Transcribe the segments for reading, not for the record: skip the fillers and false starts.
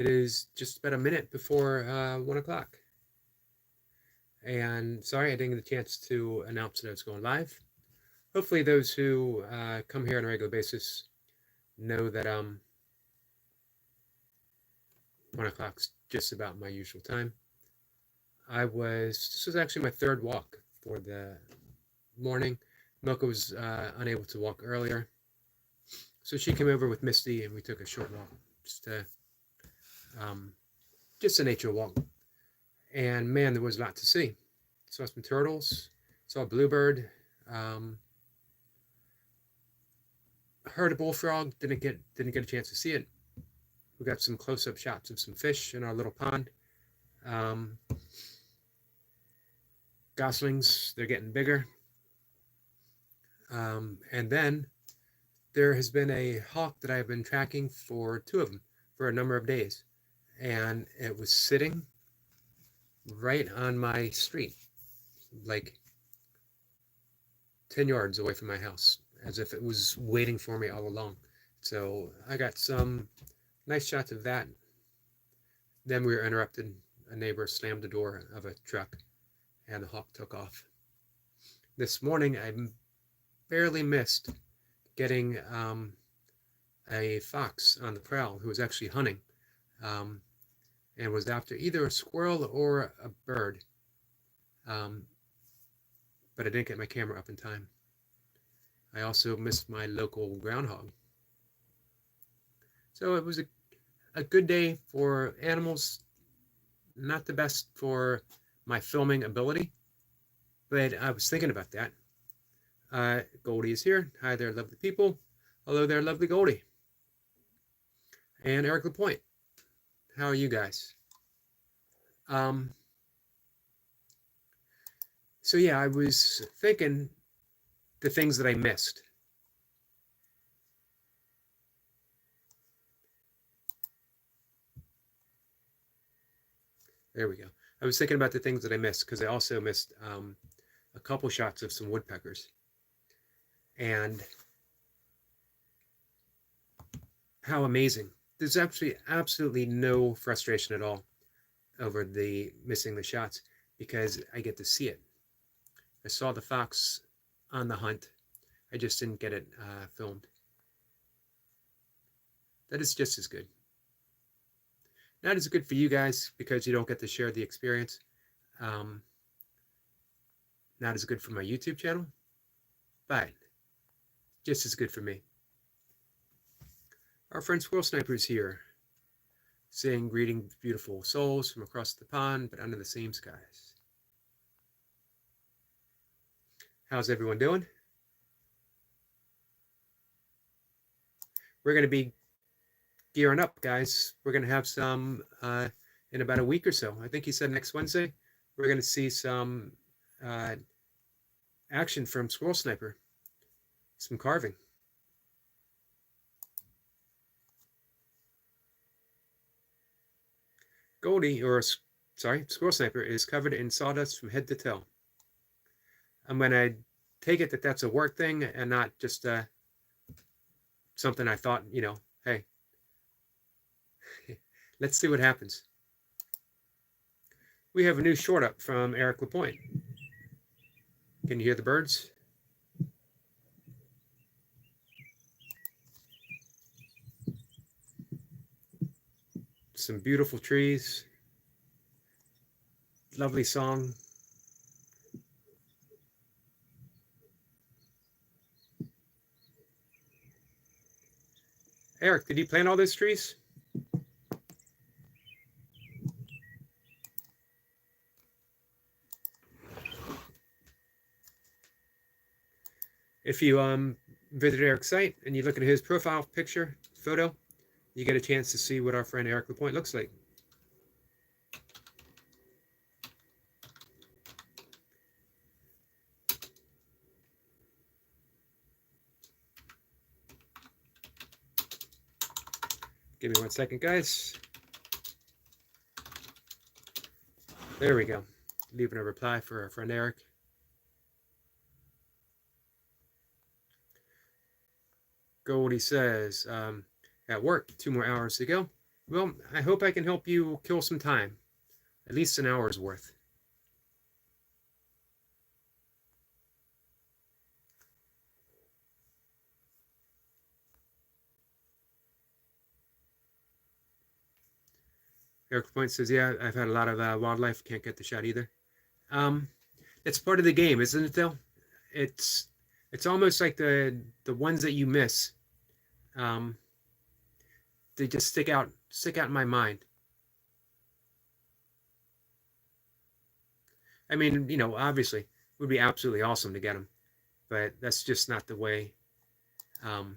It is just about a minute before 1 o'clock. And sorry, I didn't get a chance to announce that I was going live. Hopefully those who come here on a regular basis know that 1 o'clock's just about my usual time. This was actually my third walk for the morning. Milka was unable to walk earlier. So she came over with Misty and we took a short walk, just a nature walk. And man, there was a lot to see. Saw some turtles, saw a bluebird, heard a bullfrog. Didn't get a chance to see it. We got some close-up shots of some fish in our little pond. Goslings, they're getting bigger. And then there has been a hawk that I've been tracking for 2 of them for a number of days. And it was sitting right on my street, like 10 yards away from my house, as if it was waiting for me all along. So I got some nice shots of that. Then we were interrupted. A neighbor slammed the door of a truck and the hawk took off. This morning I barely missed getting a fox on the prowl who was actually hunting and was after either a squirrel or a bird. But I didn't get my camera up in time. I also missed my local groundhog. So it was a good day for animals, not the best for my filming ability, but I was thinking about that. Goldie is here. Hi there, lovely people. Hello there, lovely Goldie. And Eric LaPointe. How are you guys? So yeah, I was thinking the things that I missed. There we go. I was thinking about the things that I missed because I also missed a couple shots of some woodpeckers. And how amazing. There's actually absolutely no frustration at all over the missing the shots because I get to see it. I saw the fox on the hunt. I just didn't get it filmed. That is just as good. Not as good for you guys because you don't get to share the experience. Not as good for my YouTube channel, but just as good for me. Our friend Squirrel Sniper is here, saying greeting beautiful souls from across the pond, but under the same skies. How's everyone doing? We're going to be gearing up, guys. We're going to have some in about a week or so. I think he said next Wednesday. We're going to see some action from Squirrel Sniper, some carving. Squirrel Sniper is covered in sawdust from head to toe. I'm going to take it that that's a work thing and not just something I thought, hey, let's see what happens. We have a new short up from Eric LaPointe. Can you hear the birds? Some beautiful trees. Lovely song. Eric, did you plant all those trees? If you visit Eric's site and you look at his profile photo, you get a chance to see what our friend Eric LaPointe looks like. Give me 1 second, guys. There we go. Leaving a reply for our friend Eric. Goldie says, at work, 2 more hours to go. Well, I hope I can help you kill some time, at least an hour's worth. Eric Point says, yeah, I've had a lot of wildlife, can't get the shot either. Um, it's part of the game, isn't it, though? It's it's almost like the ones that you miss. Um, they just stick out in my mind. I mean, obviously, it would be absolutely awesome to get them, but that's just not the way um,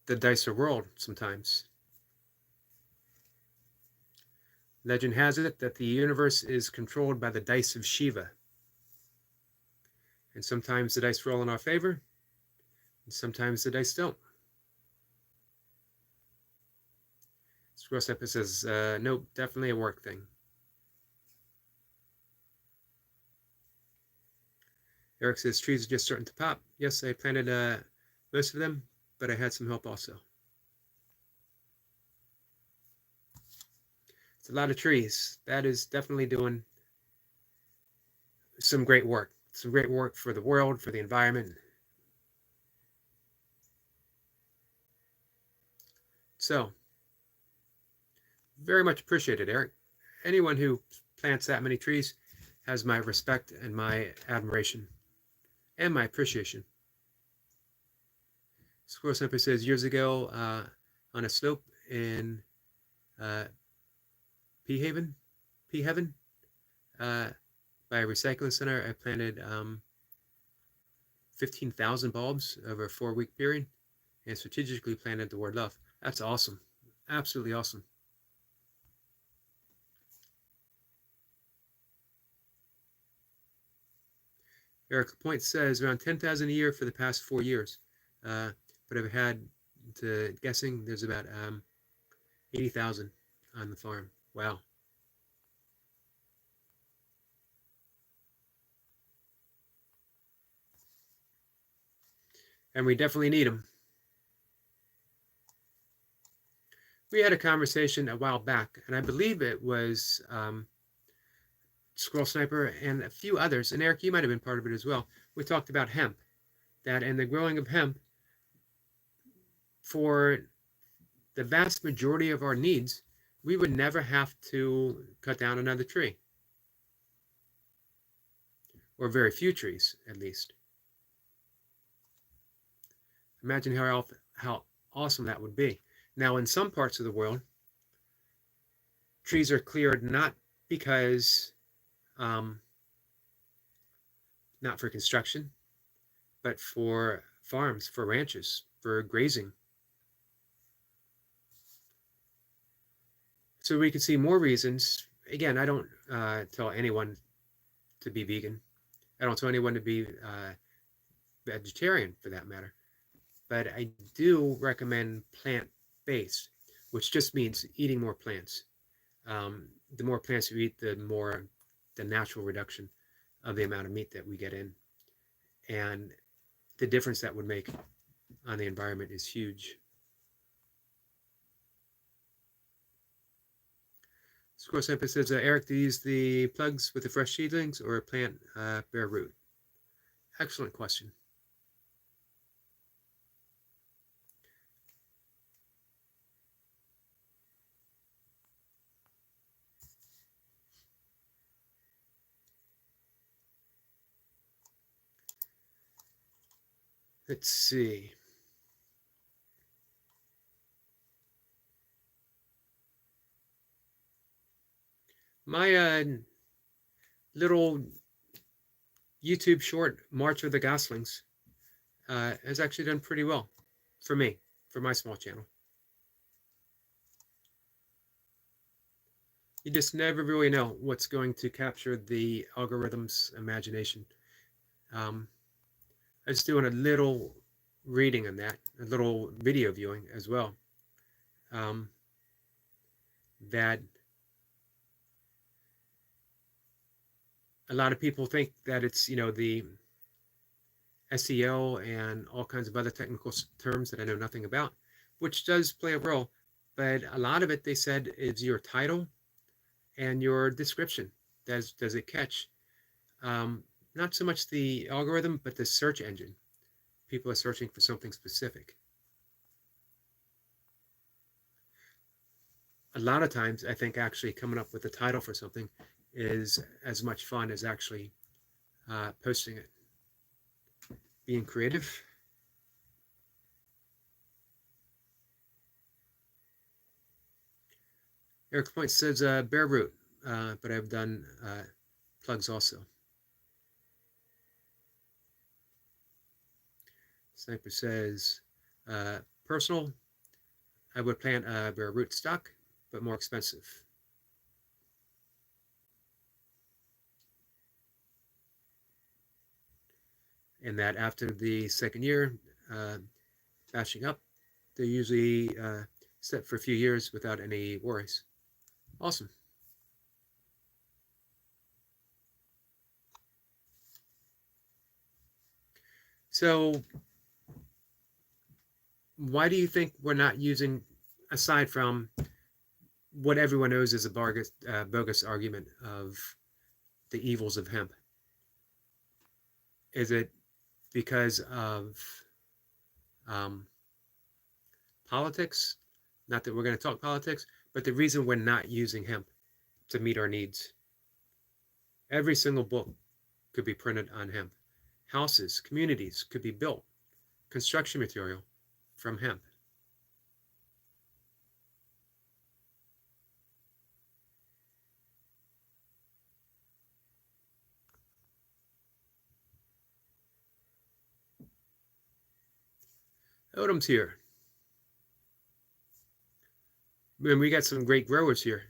the dice are rolled sometimes. Legend has it that the universe is controlled by the dice of Shiva. And sometimes the dice roll in our favor, and sometimes the dice don't. Squirrel Stepper says, nope, definitely a work thing. Eric says, trees are just starting to pop. Yes, I planted most of them, but I had some help also. It's a lot of trees. That is definitely doing some great work. Some great work for the world, for the environment. So, very much appreciated, Eric. Anyone who plants that many trees has my respect and my admiration and my appreciation. Squirrel Simply says, years ago on a slope in P Heaven, by a recycling center, I planted 15,000 bulbs over a 4-week period and strategically planted the word love. That's awesome. Absolutely awesome. Eric Point says around 10,000 a year for the past 4 years. But I've had to guessing there's about 80,000 on the farm. Wow. And we definitely need them. We had a conversation a while back, and I believe it was Squirrel Sniper and a few others, and Eric, you might have been part of it as well. We talked about hemp, that in the growing of hemp, for the vast majority of our needs, we would never have to cut down another tree, or very few trees, at least. Imagine how awesome that would be. Now, in some parts of the world, trees are cleared not because not for construction, but for farms, for ranches, for grazing. So we can see more reasons. Again, I don't tell anyone to be vegan. I don't tell anyone to be vegetarian, for that matter. But I do recommend plant-based, which just means eating more plants. The more plants you eat, the natural reduction of the amount of meat that we get in. And the difference that would make on the environment is huge. Squirrel Sampa says, Eric, do you use the plugs with the fresh seedlings or plant bare root? Excellent question. Let's see. My little YouTube short, March of the Goslings, has actually done pretty well for me, for my small channel. You just never really know what's going to capture the algorithm's imagination. I was doing a little reading on that, a little video viewing as well. That a lot of people think that it's, the SEO and all kinds of other technical terms that I know nothing about, which does play a role. but a lot of it, they said, is your title and your description. Does it catch? Not so much the algorithm, but the search engine. People are searching for something specific. A lot of times, I think actually coming up with a title for something is as much fun as actually posting it. Being creative. Eric Point says bare root, but I've done plugs also. Sniper says personal. I would plant bare root stock, but more expensive. And that after the second year, bashing up, they usually set for a few years without any worries. Awesome. So why do you think we're not using, aside from what everyone knows is a bogus argument of the evils of hemp? Is it because of politics? Not that we're going to talk politics, but the reason we're not using hemp to meet our needs. Every single book could be printed on hemp. Houses, communities could be built, construction material from hemp. Odom's here. And we got some great growers here.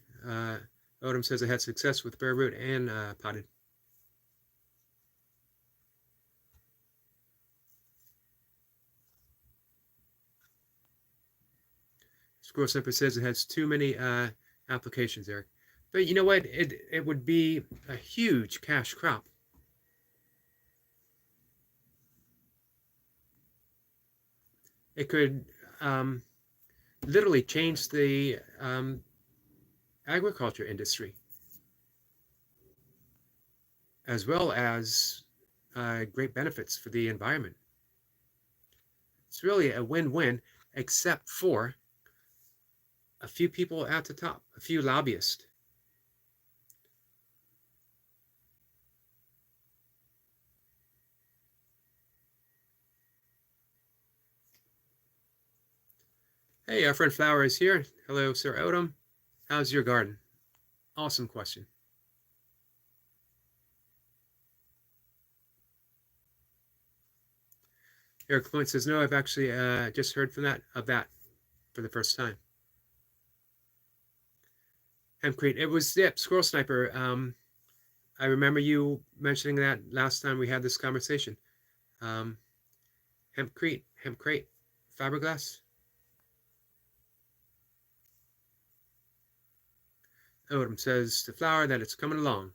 Odom says I had success with bare root and potted. Squirrel Simper says it has too many applications, Eric. But you know what? It would be a huge cash crop. It could literally change the agriculture industry, as well as great benefits for the environment. It's really a win-win, except for a few people at the top, a few lobbyists. Hey, our friend Flower is here. Hello, Sir Odom. How's your garden? Awesome question. Eric Point says, no, I've actually just heard of that for the first time. Hempcrete, it was Squirrel Sniper. I remember you mentioning that last time we had this conversation. Hempcrete, fiberglass. Odom says to Flower that it's coming along.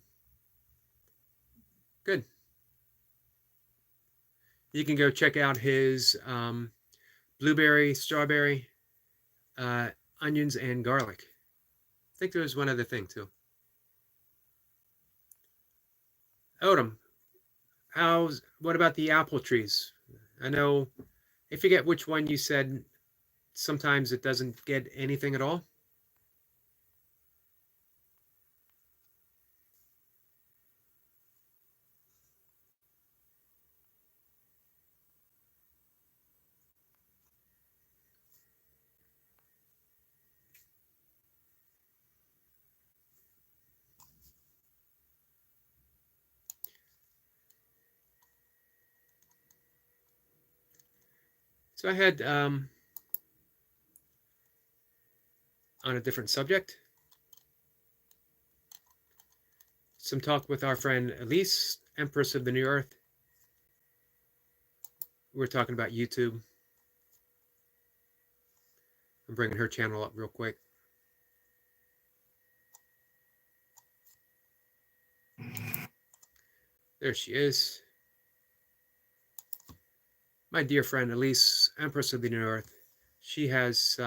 Good. You can go check out his blueberry, strawberry, onions, and garlic. I think there was one other thing too. Odom, what about the apple trees? I know, I forget which one you said sometimes it doesn't get anything at all. So I had, on a different subject, some talk with our friend Elise, Empress of the New Earth. We're talking about YouTube. I'm bringing her channel up real quick. There she is. My dear friend Elise, Empress of the New Earth. She has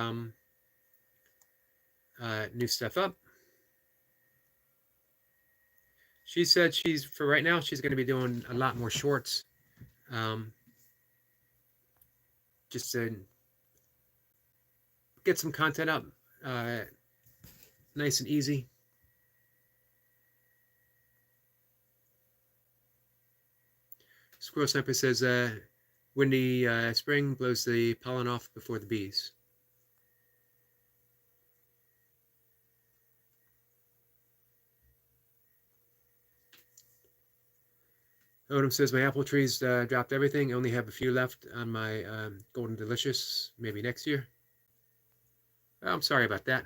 new stuff up. She said for right now, she's going to be doing a lot more shorts. Just to get some content up nice and easy. Squirrel Sniper says, windy spring blows the pollen off before the bees. Odom says, my apple trees dropped everything. I only have a few left on my Golden Delicious. Maybe next year. Well, I'm sorry about that.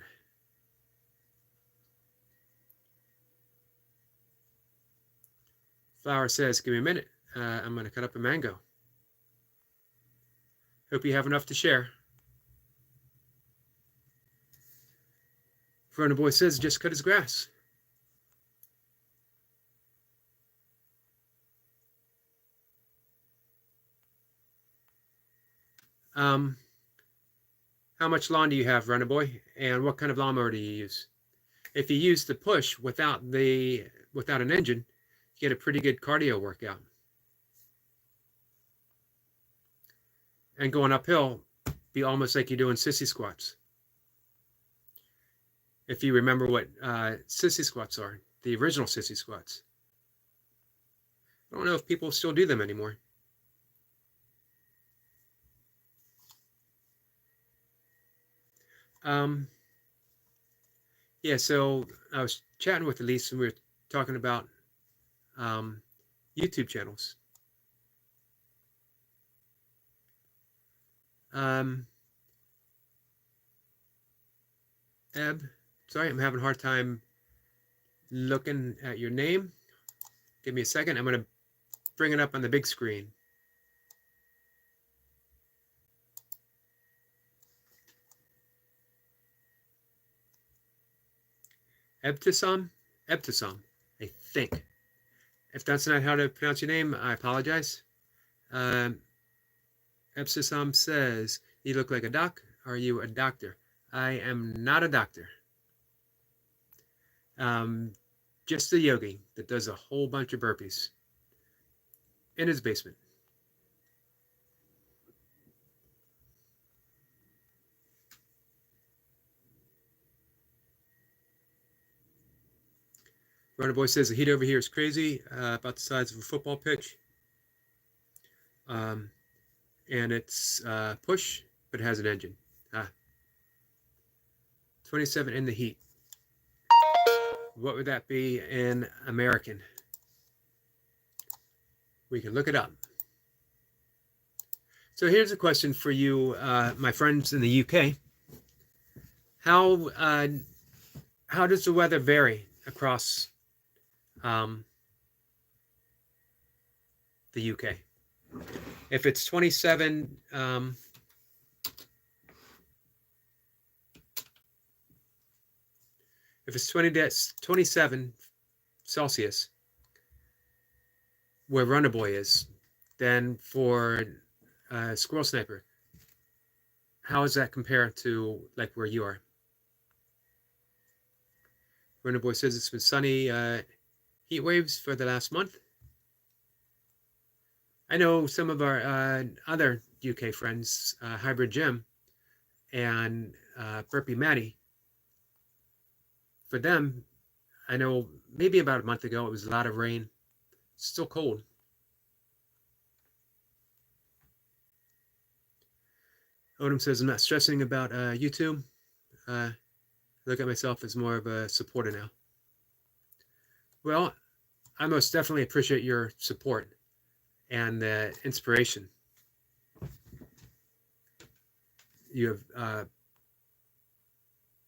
Flower says, give me a minute. I'm going to cut up a mango. Hope you have enough to share. Verona Boy says, just cut his grass. How much lawn do you have, Runner Boy? And what kind of lawnmower do you use? If you use the push without an engine, you get a pretty good cardio workout. And going uphill, be almost like you're doing sissy squats. If you remember what sissy squats are, the original sissy squats. I don't know if people still do them anymore. Yeah, so I was chatting with Elise and we were talking about YouTube channels. Eb, sorry, I'm having a hard time looking at your name. Give me a second. I'm going to bring it up on the big screen. Ebtisam, I think. If that's not how to pronounce your name, I apologize. Ebtisam says, you look like a doc. Are you a doctor? I am not a doctor. Just a yogi that does a whole bunch of burpees in his basement. Runner Boy says the heat over here is crazy, about the size of a football pitch. And it's push, but it has an engine. 27 in the heat. What would that be in American? We can look it up. So here's a question for you, my friends in the UK. How does the weather vary across the UK? If it's 27, if it's 27 Celsius, where Runner Boy is, then for Squirrel Sniper, how does that compare to like where you are? Runner Boy says it's been sunny heat waves for the last month. I know some of our other UK friends, Hybrid Jim and Burpee Maddie. For them, I know maybe about a month ago it was a lot of rain. It's still cold. Odom says, I'm not stressing about YouTube. I look at myself as more of a supporter now. Well, I most definitely appreciate your support and the inspiration. You have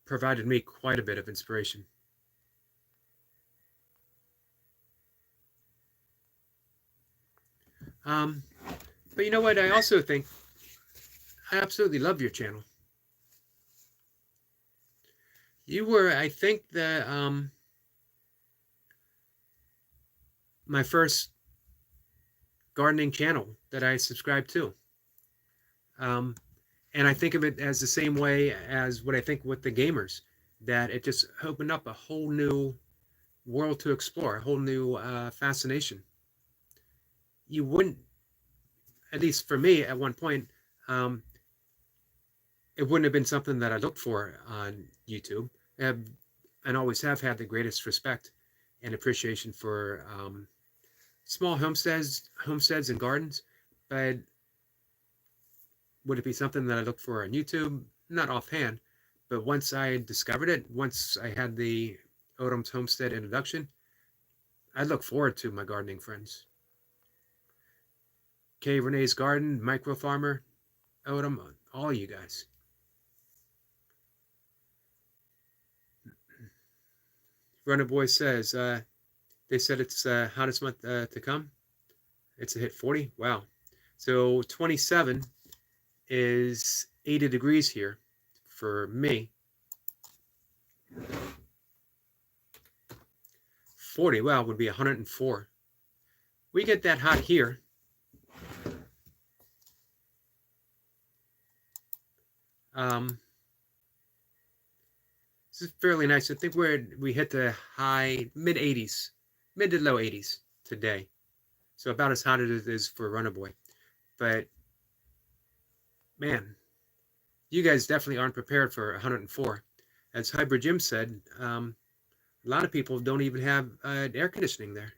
provided me quite a bit of inspiration. But you know what? I also think I absolutely love your channel. You were, I think, my first gardening channel that I subscribed to. And I think of it as the same way as what I think with the gamers. that it just opened up a whole new world to explore, a whole new fascination. You wouldn't, at least for me at one point, um, it wouldn't have been something that I looked for on YouTube. And always have had the greatest respect and appreciation for small homesteads and gardens. But would it be something that I looked for on YouTube? Not offhand, but once I discovered it, once I had the Odom's Homestead introduction, I look forward to my gardening friends. K. Renee's Garden, Micro Farmer, Odom, all you guys. Runner Boy says, they said it's hottest month to come. It's a hit 40. Wow. So 27 is 80 degrees here for me. 40, wow, would be 104. We get that hot here. This is fairly nice. I think we hit the high mid 80s, mid to low 80s today. So about as hot as it is for Runner Boy. But man, you guys definitely aren't prepared for 104. As Hybrid Jim said, a lot of people don't even have air conditioning there.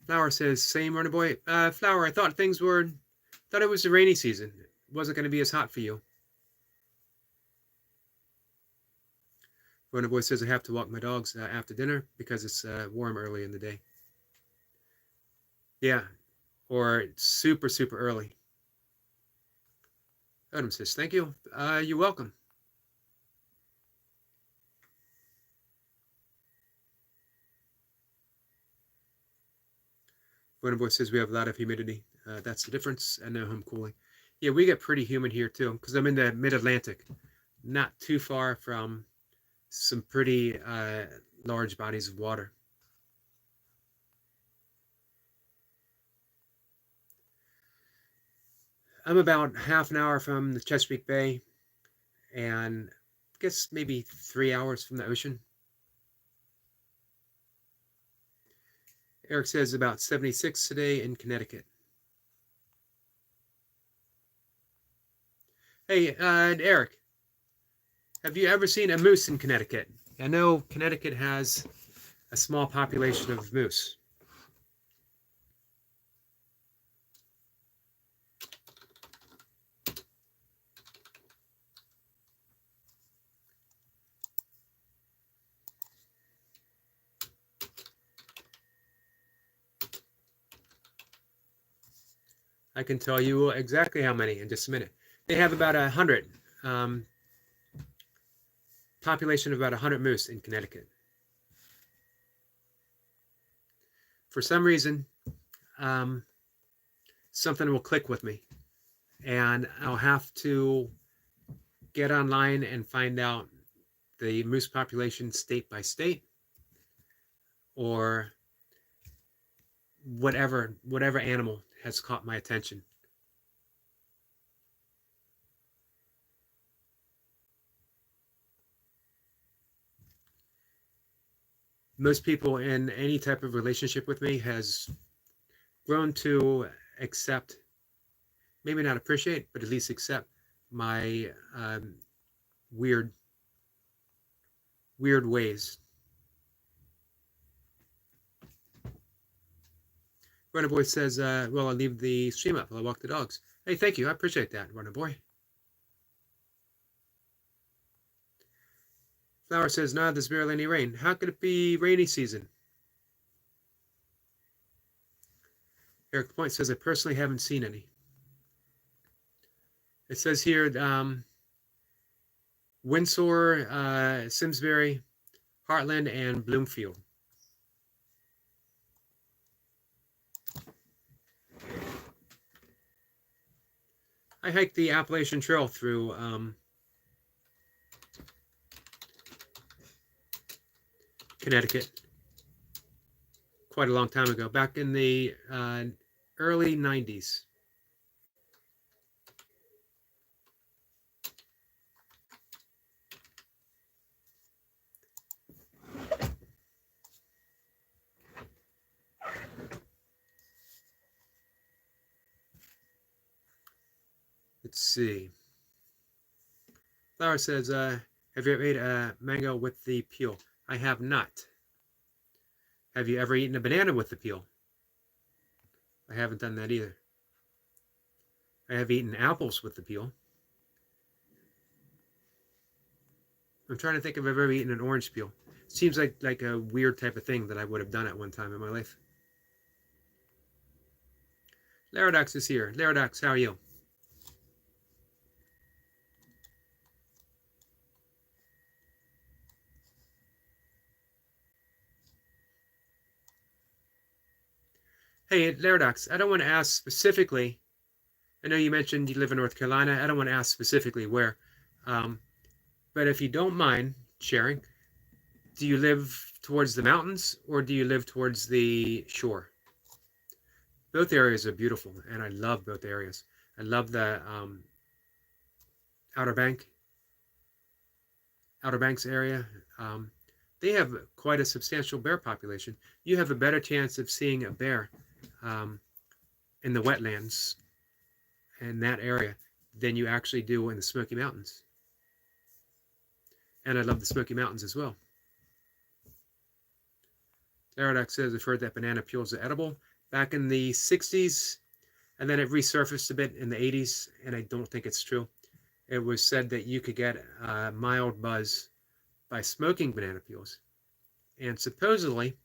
Flower says, same Runner Boy. Flower, I thought it was the rainy season. It wasn't going to be as hot for you. Runner Boy says, I have to walk my dogs after dinner because it's warm early in the day. Yeah, or super, super early. Adam says, thank you. You're welcome. Runner Boy says, we have a lot of humidity. That's the difference. And no home cooling. Yeah, we get pretty humid here too because I'm in the mid-Atlantic, not too far from some pretty large bodies of water. I'm about half an hour from the Chesapeake Bay and I guess maybe 3 hours from the ocean. Eric says about 76 today in Connecticut. Hey, Eric, have you ever seen a moose in Connecticut? I know Connecticut has a small population of moose. I can tell you exactly how many in just a minute. They have about 100, population of about 100 moose in Connecticut. For some reason, something will click with me and I'll have to get online and find out the moose population state by state or whatever animal has caught my attention. Most people in any type of relationship with me has grown to accept, maybe not appreciate, but at least accept my weird ways. Runner Boy says, well, I'll leave the stream up while I walk the dogs. Hey, thank you. I appreciate that, Runner Boy. Flower says, nah, there's barely any rain. How could it be rainy season? Eric Point says, I personally haven't seen any. It says here, Windsor, Simsbury, Heartland, and Bloomfield. I hiked the Appalachian Trail through Connecticut quite a long time ago, back in the early 90s. Let's see. Flower says, have you ever ate a mango with the peel? I have not. Have you ever eaten a banana with the peel? I haven't done that either. I have eaten apples with the peel. I'm trying to think if I've ever eaten an orange peel. Seems like a weird type of thing that I would have done at one time in my life. Laradox is here. Laradox, how are you? Hey, Laradox, I don't want to ask specifically. I know you mentioned you live in North Carolina. I don't want to ask specifically where. But if you don't mind sharing, do you live towards the mountains or do you live towards the shore? Both areas are beautiful, and I love both areas. I love the Outer Banks area. They have quite a substantial bear population. You have a better chance of seeing a bear in the wetlands in that area than you actually do in the Smoky Mountains. And I love the Smoky Mountains as well. Laradox says, I've heard that banana peels are edible back in the 60s, and then it resurfaced a bit in the 80s, and I don't think it's true. It was said that you could get a mild buzz by smoking banana peels. And supposedly,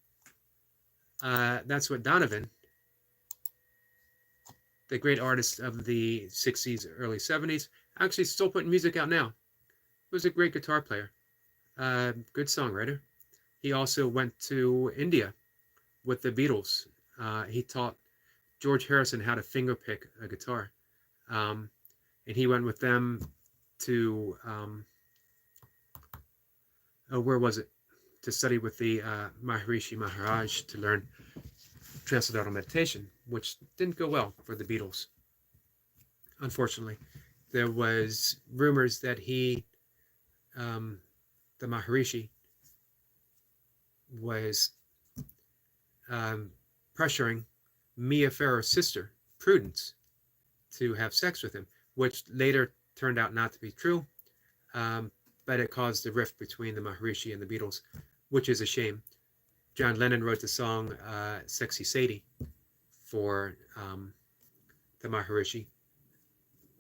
that's what Donovan, the great artist of the 60s, early 70s, actually still putting music out now. He was a great guitar player, good songwriter. He also went to India with the Beatles. He taught George Harrison how to fingerpick a guitar. And he went with them to, where was it? To study with the Maharishi Maharaj to learn Transcendental Meditation, which didn't go well for the Beatles. Unfortunately, there was rumors that he, the Maharishi, was pressuring Mia Farrow's sister, Prudence, to have sex with him, which later turned out not to be true, but it caused a rift between the Maharishi and the Beatles, which is a shame. John Lennon wrote the song Sexy Sadie for the Maharishi,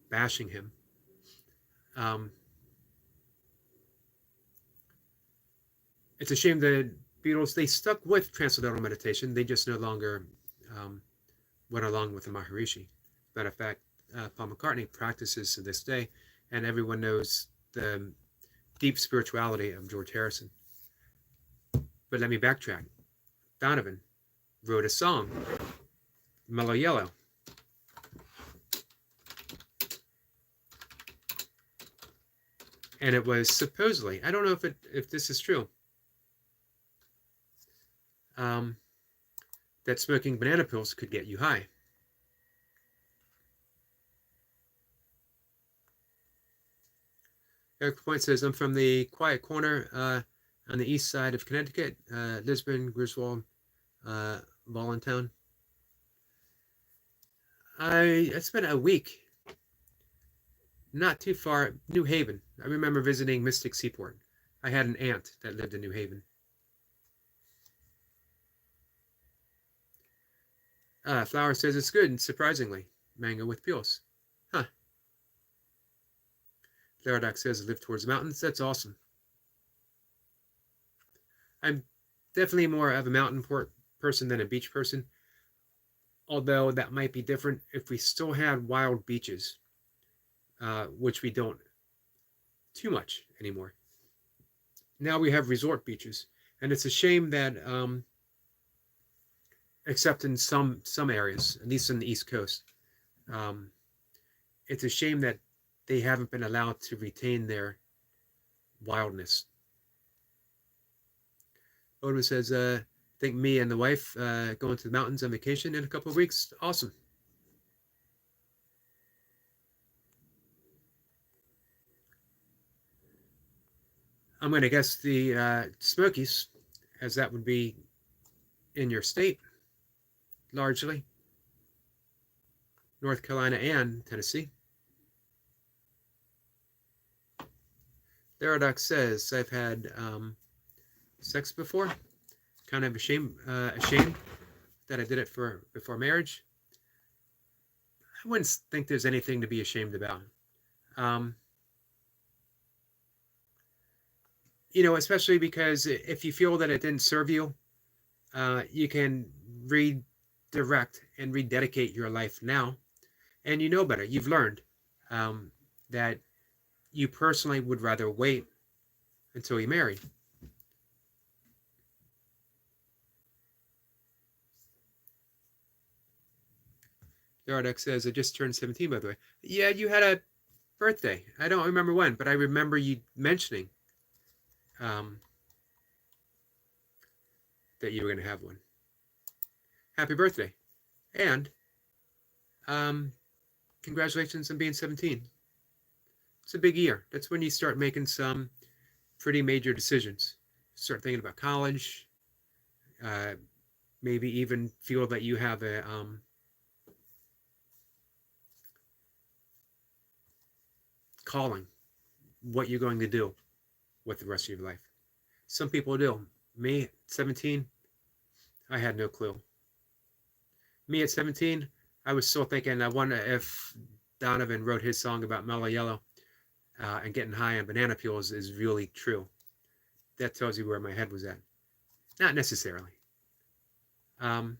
bashing him. It's a shame the Beatles, they stuck with Transcendental Meditation, they just no longer went along with the Maharishi. Matter of fact, Paul McCartney practices to this day, and everyone knows the deep spirituality of George Harrison. But let me backtrack. Donovan wrote a song, Mellow Yellow. And it was supposedly, I don't know if this is true, that smoking banana peels could get you high. Eric Point says, I'm from the quiet corner on the east side of Connecticut, Lisbon, Griswold, Voluntown. I spent a week not too far, New Haven. I remember visiting Mystic Seaport. I had an aunt that lived in New Haven. Flower says it's good, surprisingly. Mango with peels. Huh. Laradox says I live towards the mountains. That's awesome. I'm definitely more of a mountain person than a beach person. Although that might be different if we still had wild beaches, which we don't too much anymore. Now we have resort beaches, and it's a shame that, except in some areas, at least in the East Coast, it's a shame that they haven't been allowed to retain their wildness. Odin says, I think me and the wife going to the mountains on vacation in a couple of weeks. Awesome. I'm going to guess the Smokies, as that would be in your state, largely. North Carolina and Tennessee. Theradox says, I've had sex before. Kind of ashamed that I did it before marriage. I wouldn't think there's anything to be ashamed about. Um, especially because if you feel that it didn't serve you, you can redirect and rededicate your life now. And you know better. You've learned that you personally would rather wait until you marry. Yardak says, I just turned 17, by the way. Yeah, you had a birthday. I don't remember when, but I remember you mentioning that you were going to have one. Happy birthday. And congratulations on being 17. It's a big year. That's when you start making some pretty major decisions. Start thinking about college, maybe even feel that you have a calling, what you're going to do with the rest of your life. Some people do. Me, 17, I had no clue. Me at 17, I was still thinking, I wonder if Donovan wrote his song about Mellow Yellow and getting high on banana peels is really true. That tells you where my head was at. Not necessarily. But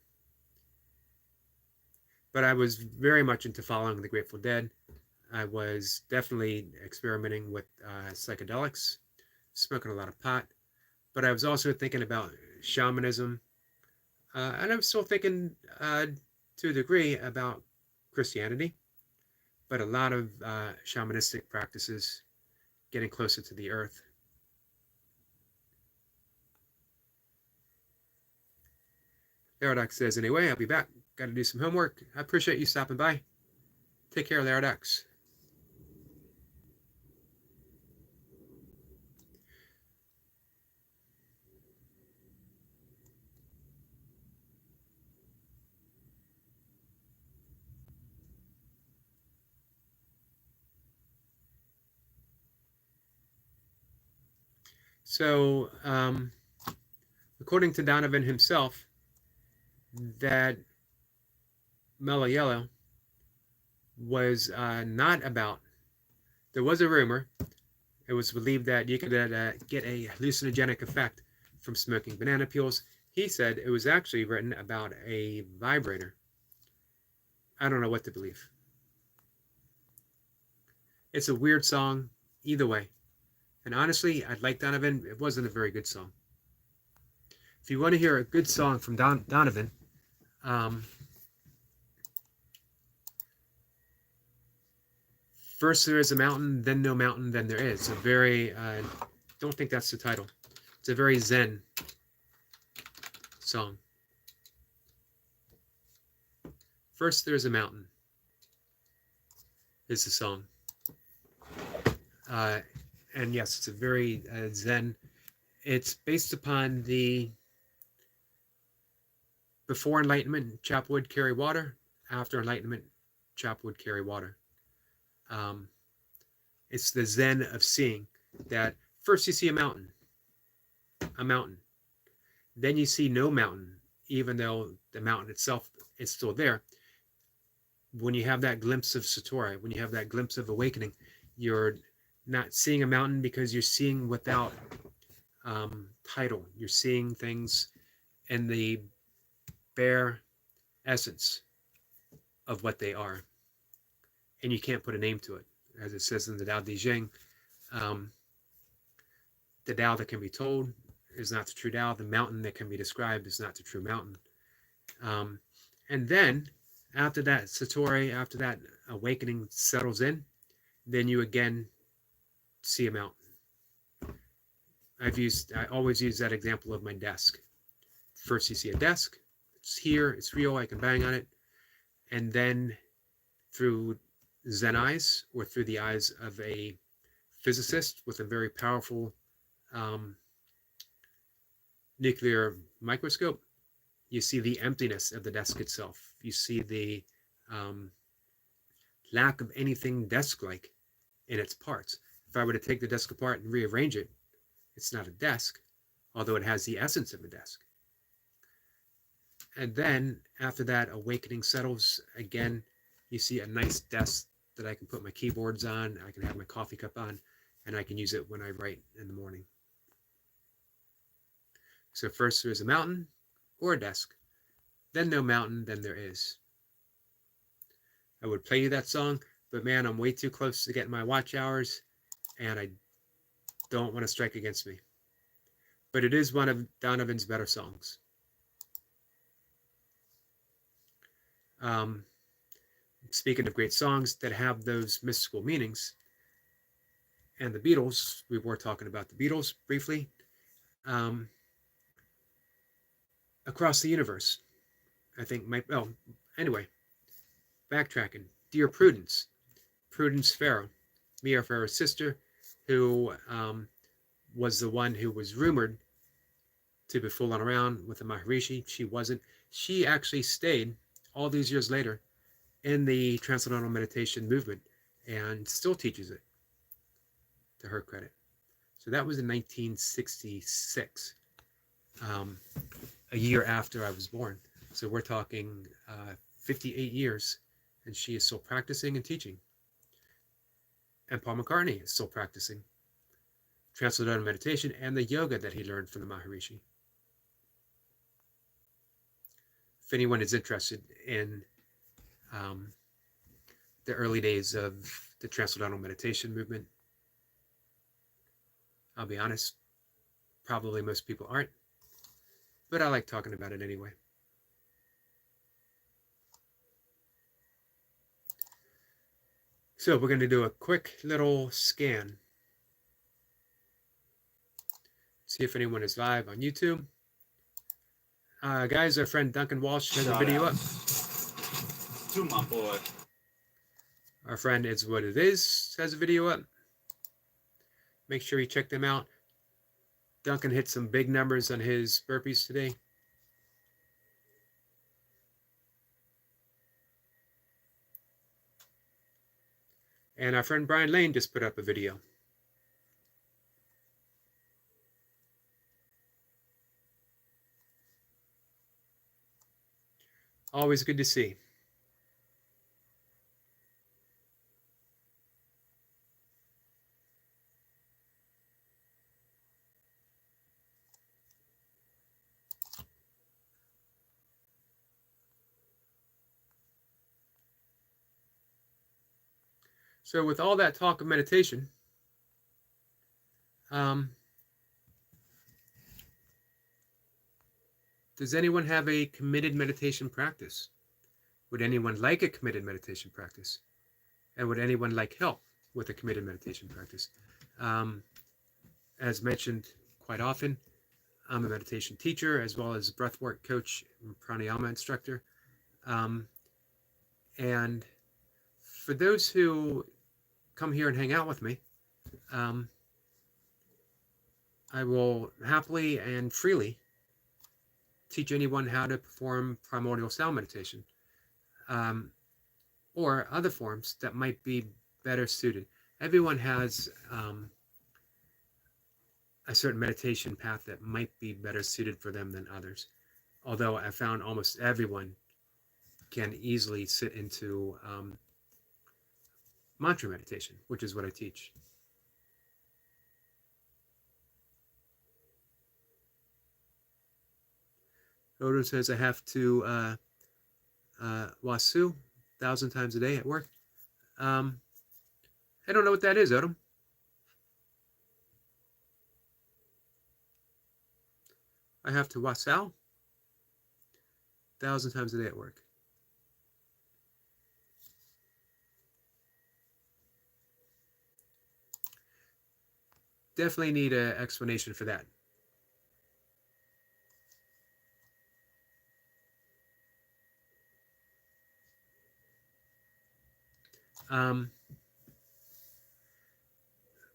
I was very much into following the Grateful Dead. I was definitely experimenting with psychedelics, smoking a lot of pot. But I was also thinking about shamanism. And I'm still thinking to a degree about Christianity. But a lot of shamanistic practices, getting closer to the earth. Laradox says, anyway, I'll be back. Got to do some homework. I appreciate you stopping by. Take care, Laradox. So, according to Donovan himself, that Mellow Yellow was not about, there was a rumor, it was believed that you could get a hallucinogenic effect from smoking banana peels. He said it was actually written about a vibrator. I don't know what to believe. It's a weird song either way. And honestly, I'd like Donovan. It wasn't a very good song. If you want to hear a good song from Donovan, first there is a mountain, then no mountain, then there is. A very, don't think that's the title. It's a very Zen song. First there's a mountain is the song. And yes, it's a very Zen. It's based upon the before enlightenment, chop wood, carry water. After enlightenment, chop wood, carry water. It's the Zen of seeing that first you see a mountain. Then you see no mountain, even though the mountain itself is still there. When you have that glimpse of Satori, when you have that glimpse of awakening, you're not seeing a mountain because you're seeing without title. You're seeing things in the bare essence of what they are. And you can't put a name to it. As it says in the Tao Te Ching, the Tao that can be told is not the true Tao. The mountain that can be described is not the true mountain. And then, after that Satori, after that awakening settles in, then you again see a mountain. I always use that example of my desk. First you see a desk, it's here, it's real, I can bang on it. And then through Zen eyes, or through the eyes of a physicist with a very powerful nuclear microscope, you see the emptiness of the desk itself. You see the lack of anything desk-like in its parts. If I were to take the desk apart and rearrange it, it's not a desk, although it has the essence of a desk. And then after that, awakening settles again. You see a nice desk that I can put my keyboards on, I can have my coffee cup on, and I can use it when I write in the morning. So first there's a mountain or a desk, then no mountain, then there is. I would play you that song, but man, I'm way too close to getting my watch hours, and I don't want to strike against me. But it is one of Donovan's better songs. Speaking of great songs that have those mystical meanings, and the Beatles, we were talking about the Beatles briefly. Across the Universe, I think anyway, backtracking. Dear Prudence, Prudence Farrow, Mia Farrow's sister, who was the one who was rumored to be fooling around with the Maharishi. She wasn't. She actually stayed all these years later in the Transcendental Meditation movement and still teaches it, to her credit. So that was in 1966, a year after I was born. So we're talking 58 years, and she is still practicing and teaching. And Paul McCartney is still practicing Transcendental Meditation and the yoga that he learned from the Maharishi. If anyone is interested in the early days of the Transcendental Meditation movement, I'll be honest, probably most people aren't, but I like talking about it anyway. So we're going to do a quick little scan. See if anyone is live on YouTube. Guys, our friend Duncan Walsh has a video up. To my boy. Our friend It's What It Is has a video up. Make sure you check them out. Duncan hit some big numbers on his burpees today. And our friend Brian Lane just put up a video. Always good to see. So with all that talk of meditation, does anyone have a committed meditation practice? Would anyone like a committed meditation practice? And would anyone like help with a committed meditation practice? As mentioned quite often, I'm a meditation teacher as well as a breathwork coach and pranayama instructor. And for those who come here and hang out with me, I will happily and freely teach anyone how to perform primordial sound meditation, or other forms that might be better suited. Everyone has a certain meditation path that might be better suited for them than others. Although I found almost everyone can easily sit into mantra meditation, which is what I teach. Odo says I have to wasu 1,000 times a day at work. I don't know what that is, Odom. I have to wasau 1,000 times a day at work. Definitely need an explanation for that.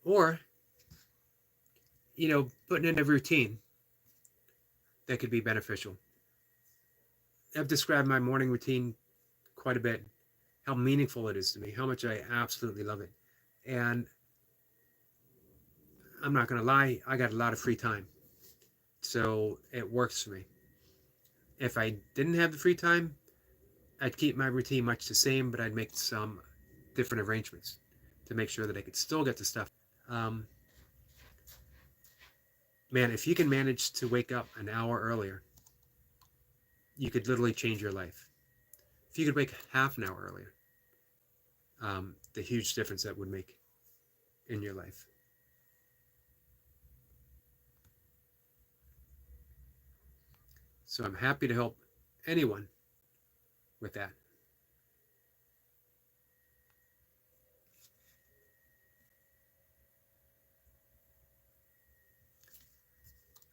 Or, putting in a routine that could be beneficial. I've described my morning routine quite a bit, how meaningful it is to me, how much I absolutely love it. And I'm not going to lie, I got a lot of free time. So it works for me. If I didn't have the free time, I'd keep my routine much the same, but I'd make some different arrangements to make sure that I could still get the stuff. Um, Man, if you can manage to wake up an hour earlier, you could literally change your life. If you could wake half an hour earlier, the huge difference that would make in your life. So I'm happy to help anyone with that.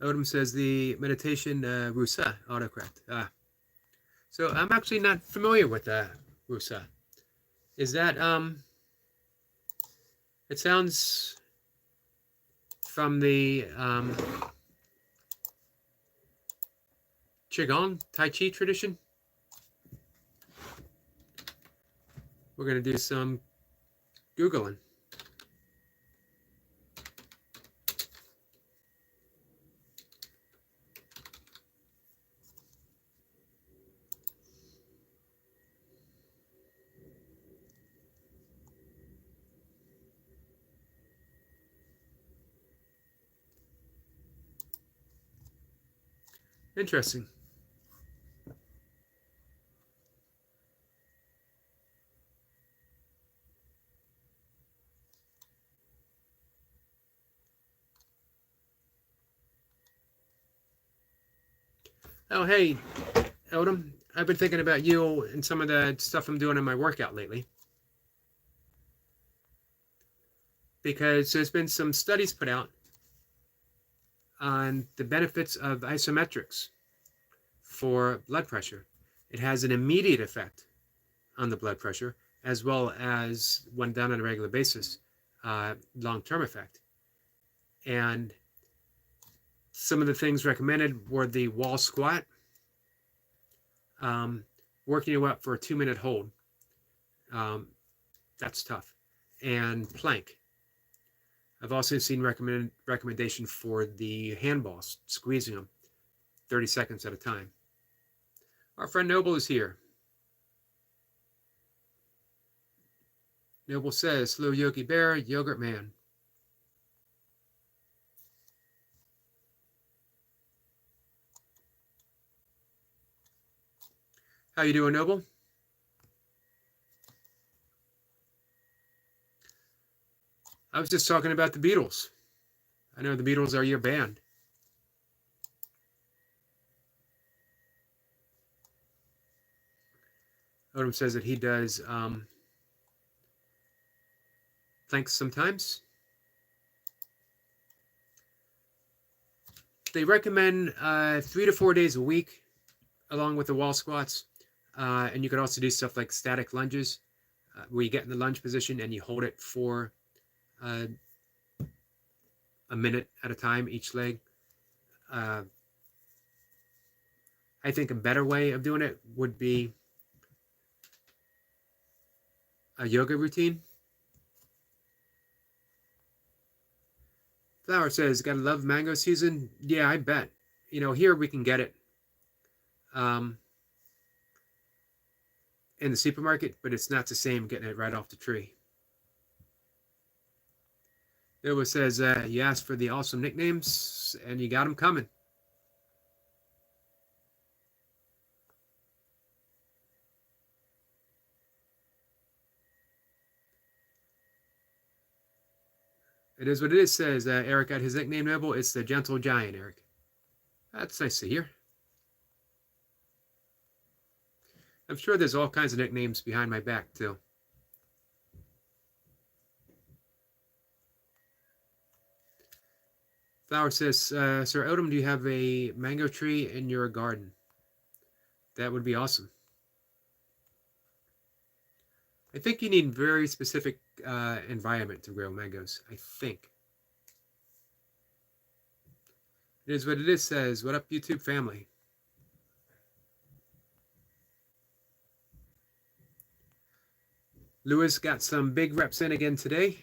Odom says the meditation Rusa autocorrect. So I'm actually not familiar with Rusa. Is that it sounds from the Qigong Tai Chi tradition? We're going to do some Googling. Interesting. Oh, hey, Odom. I've been thinking about you and some of the stuff I'm doing in my workout lately. Because there's been some studies put out on the benefits of isometrics for blood pressure. It has an immediate effect on the blood pressure, as well as when done on a regular basis, long-term effect. And some of the things recommended were the wall squat, working you up for a 2-minute hold. That's tough. And plank. I've also seen recommendation for the handballs, squeezing them 30 seconds at a time. Our friend Noble is here. Noble says, hello, Yogi Bear, Yogurt Man. How you doing, Noble? I was just talking about the Beatles. I know the Beatles are your band. Odom says that he does planks sometimes. They recommend 3 to 4 days a week, along with the wall squats. And you could also do stuff like static lunges, where you get in the lunge position and you hold it for a minute at a time, each leg. I think a better way of doing it would be a yoga routine. Flower says, gotta love mango season. Yeah, I bet. You know, here we can get it in the supermarket, but it's not the same getting it right off the tree. Noah says, you asked for the awesome nicknames, and you got them coming. It is what it is, says Eric got his nickname, Noble. It's the Gentle Giant, Eric. That's nice to hear. I'm sure there's all kinds of nicknames behind my back, too. Flower says, Sir Odom, do you have a mango tree in your garden? That would be awesome. I think you need very specific environment to grow mangoes, I think. It is what it is, says, what up, YouTube family? Lewis got some big reps in again today.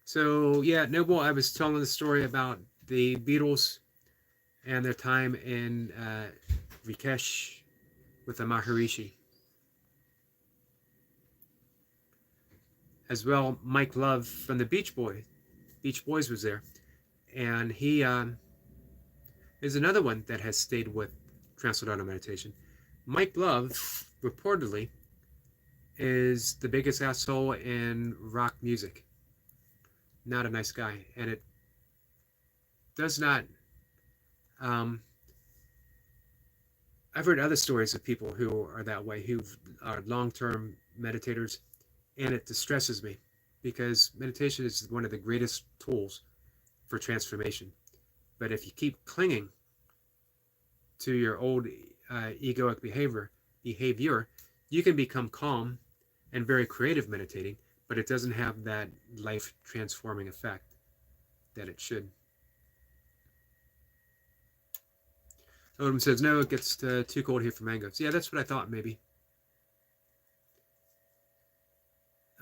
So yeah, Noble, I was telling the story about the Beatles and their time in Rikesh with the Maharishi. As well, Mike Love from the Beach Boys was there, and he is another one that has stayed with Transcendental Meditation. Mike Love reportedly is the biggest asshole in rock music. Not a nice guy, and it does not. Um, I've heard other stories of people who are that way, who are long-term meditators, and it distresses me because meditation is one of the greatest tools for transformation. But if you keep clinging to your old egoic behavior, you can become calm and very creative meditating, but it doesn't have that life transforming effect that it should. Odom says, no, it gets too cold here for mangoes. Yeah, that's what I thought, maybe.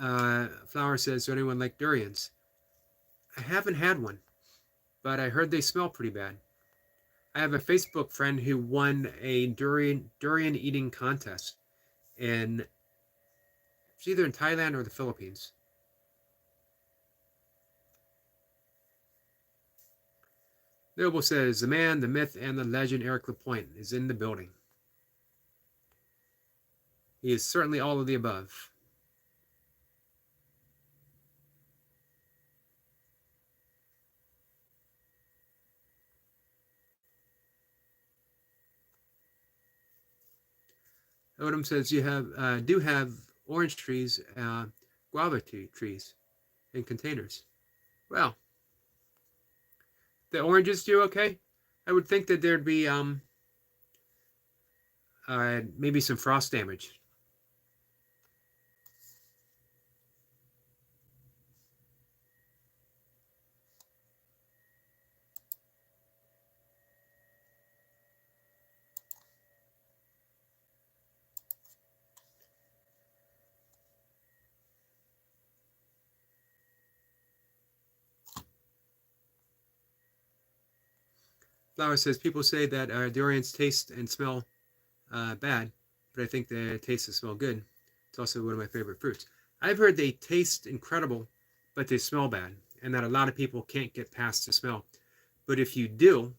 Flower says, does anyone like durians? I haven't had one, but I heard they smell pretty bad. I have a Facebook friend who won a durian eating contest in, it's either in Thailand or the Philippines. Noble says, the man, the myth, and the legend Eric Lapointe is in the building. He is certainly all of the above. Odom says you do have orange trees, guava trees in containers. Well, the oranges do okay. I would think that there'd be maybe some frost damage. Flower says people say that durians taste and smell bad, but I think they taste and smell good. It's also one of my favorite fruits. I've heard they taste incredible, but they smell bad, and that a lot of people can't get past the smell. But if you do,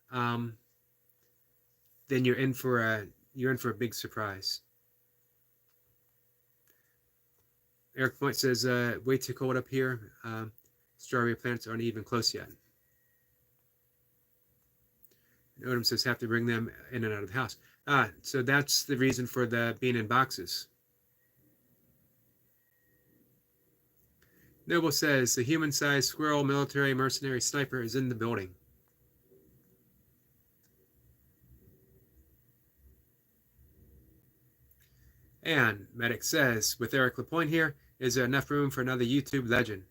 um, then you're in for a big surprise. Eric Point says, way too cold up here. Strawberry plants aren't even close yet. And Odom says, have to bring them in and out of the house. So that's the reason for the being in boxes. Noble says, the human-sized squirrel military mercenary sniper is in the building. And Medic says, with Eric Lapointe here, is there enough room for another YouTube legend?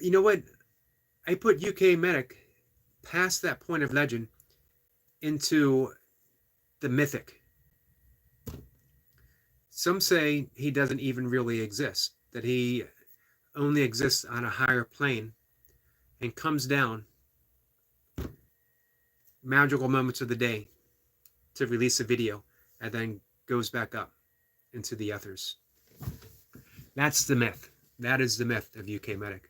You know what? I put UK Medic past that point of legend into the mythic. Some say he doesn't even really exist, that he only exists on a higher plane and comes down magical moments of the day to release a video and then goes back up into the ethers. That's the myth. That is the myth of UK Medic.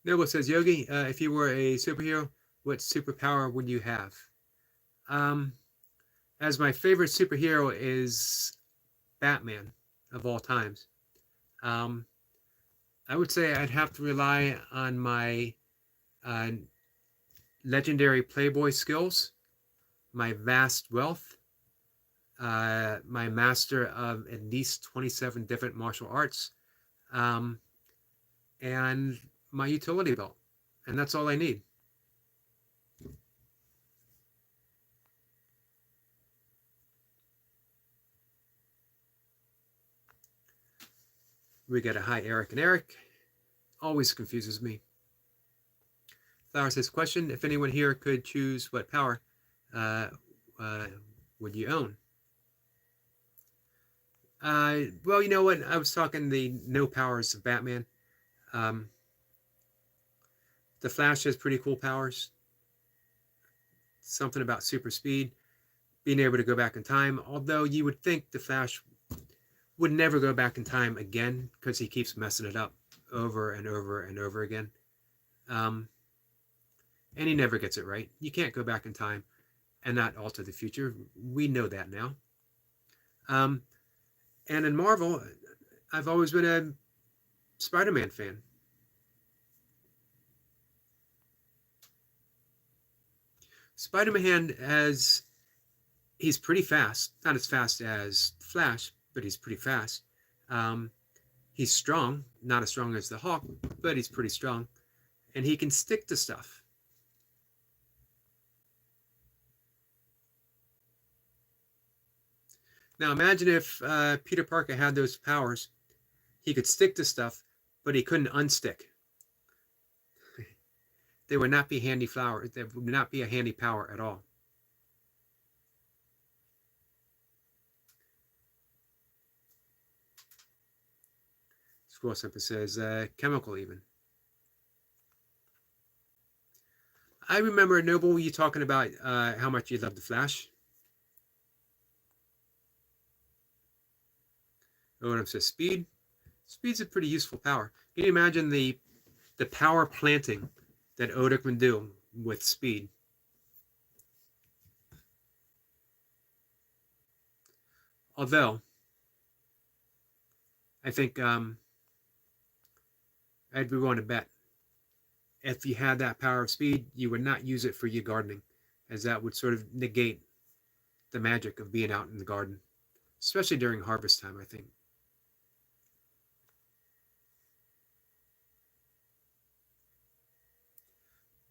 Noble says, Yogi, if you were a superhero, what superpower would you have? As my favorite superhero is Batman of all times. I would say I'd have to rely on my legendary Playboy skills, my vast wealth, my master of at least 27 different martial arts, and my utility belt. And that's all I need. We got a hi, Eric, and Eric always confuses me. Flower says, question, if anyone here could choose what power uh, would you own? Well, you know what? I was talking the no powers of Batman. Um, the Flash has pretty cool powers. Something about super speed, being able to go back in time. Although you would think the Flash would never go back in time again because he keeps messing it up over and over and over again. And he never gets it right. You can't go back in time and not alter the future. We know that now. And in Marvel, I've always been a Spider-Man fan. Spider-Man he's pretty fast. Not as fast as Flash, but he's pretty fast. He's strong, not as strong as the Hawk, but he's pretty strong. And he can stick to stuff. Now imagine if Peter Parker had those powers. He could stick to stuff, but he couldn't unstick. They would not be handy flowers. They would not be a handy power at all. Scroll Simple says, chemical even. I remember, Noble, you talking about how much you love the Flash. Odom says speed. Speed's a pretty useful power. Can you imagine the power planting that Odom can do with speed? Although, I think I'd be willing to bet if you had that power of speed, you would not use it for your gardening, as that would sort of negate the magic of being out in the garden, especially during harvest time, I think.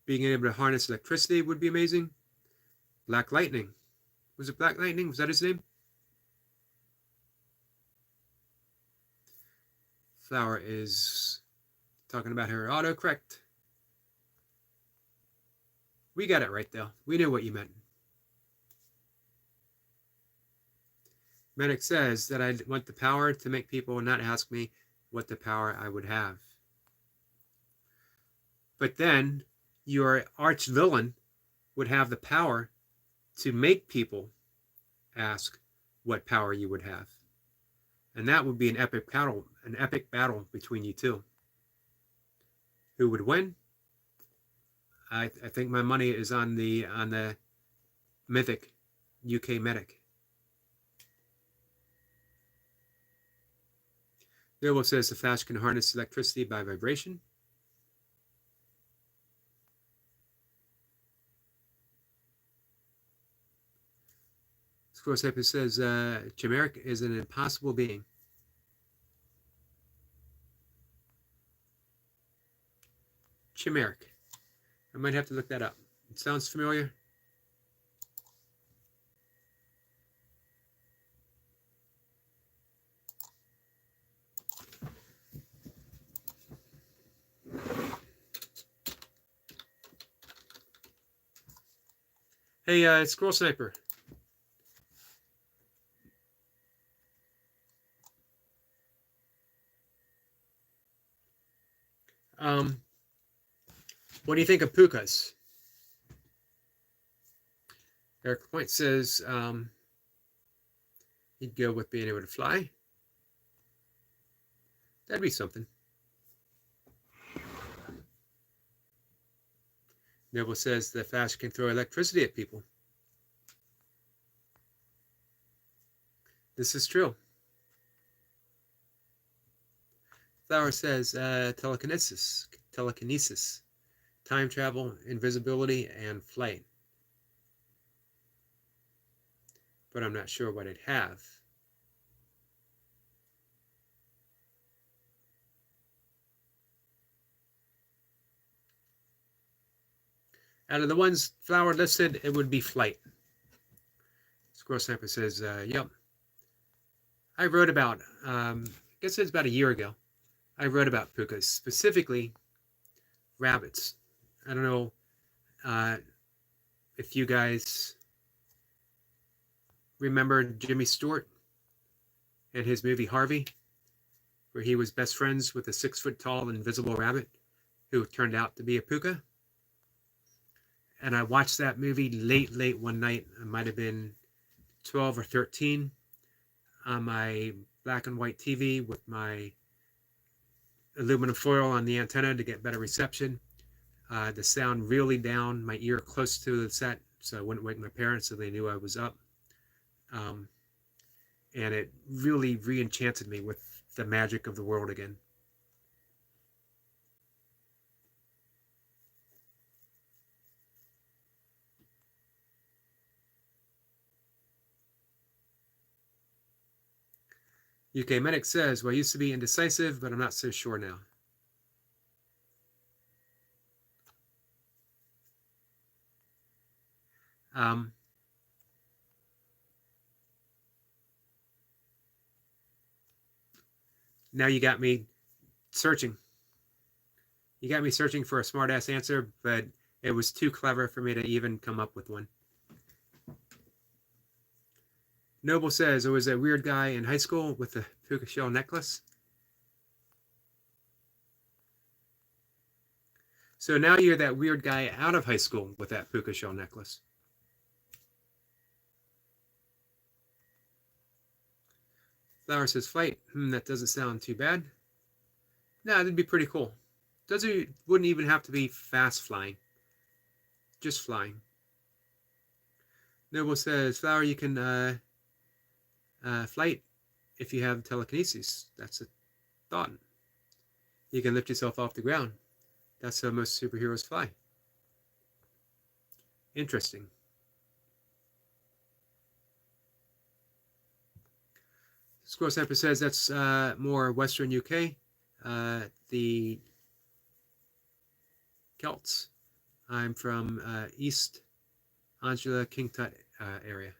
Being able to harness electricity would be amazing. Black Lightning. Was it Black Lightning? Was that his name? Flower is talking about her autocorrect. We got it right, though. We knew what you meant. Medic says that I want the power to make people not ask me what the power I would have. But then your arch villain would have the power to make people ask what power you would have. And that would be an epic battle between you two. Who would win? I think my money is on the mythic UK medic. Noble says the Flash can harness electricity by vibration. Scorsese says Chimeric is an impossible being. Chimeric. I might have to look that up. It sounds familiar. Hey, Scroll Sniper. What do you think of pukas? Eric Point says he'd go with being able to fly. That'd be something. Noble says the Flash can throw electricity at people. This is true. Flower says telekinesis, time travel, invisibility, and flight. But I'm not sure what I'd have. Out of the ones Flower listed, it would be flight. Squirrel Sniper says, yep. I wrote about, I guess it's about a year ago, I wrote about pukas, specifically rabbits. I don't know If you guys remember Jimmy Stewart and his movie Harvey, where he was best friends with a 6-foot-tall invisible rabbit who turned out to be a puka. And I watched that movie late one night. I might have been 12 or 13 on my black and white TV with my aluminum foil on the antenna to get better reception. The sound really down, my ear close to the set, so I wouldn't wake my parents so they knew I was up. And it really re-enchanted me with the magic of the world again. UK Medic says, well, I used to be indecisive, but I'm not so sure now. Now you got me searching. You got me searching for a smart-ass answer, but it was too clever for me to even come up with one. Noble says, I was a weird guy in high school with a puka shell necklace. So now you're that weird guy out of high school with that puka shell necklace. Flower says, flight. That doesn't sound too bad. No, that'd be pretty cool. Wouldn't even have to be fast flying. Just flying. Noble says, Flower, you can flight if you have telekinesis. That's a thought. You can lift yourself off the ground. That's how most superheroes fly. Interesting. Squirrel Sniper says that's more Western UK. The Celts. I'm from East Angela King Tut area.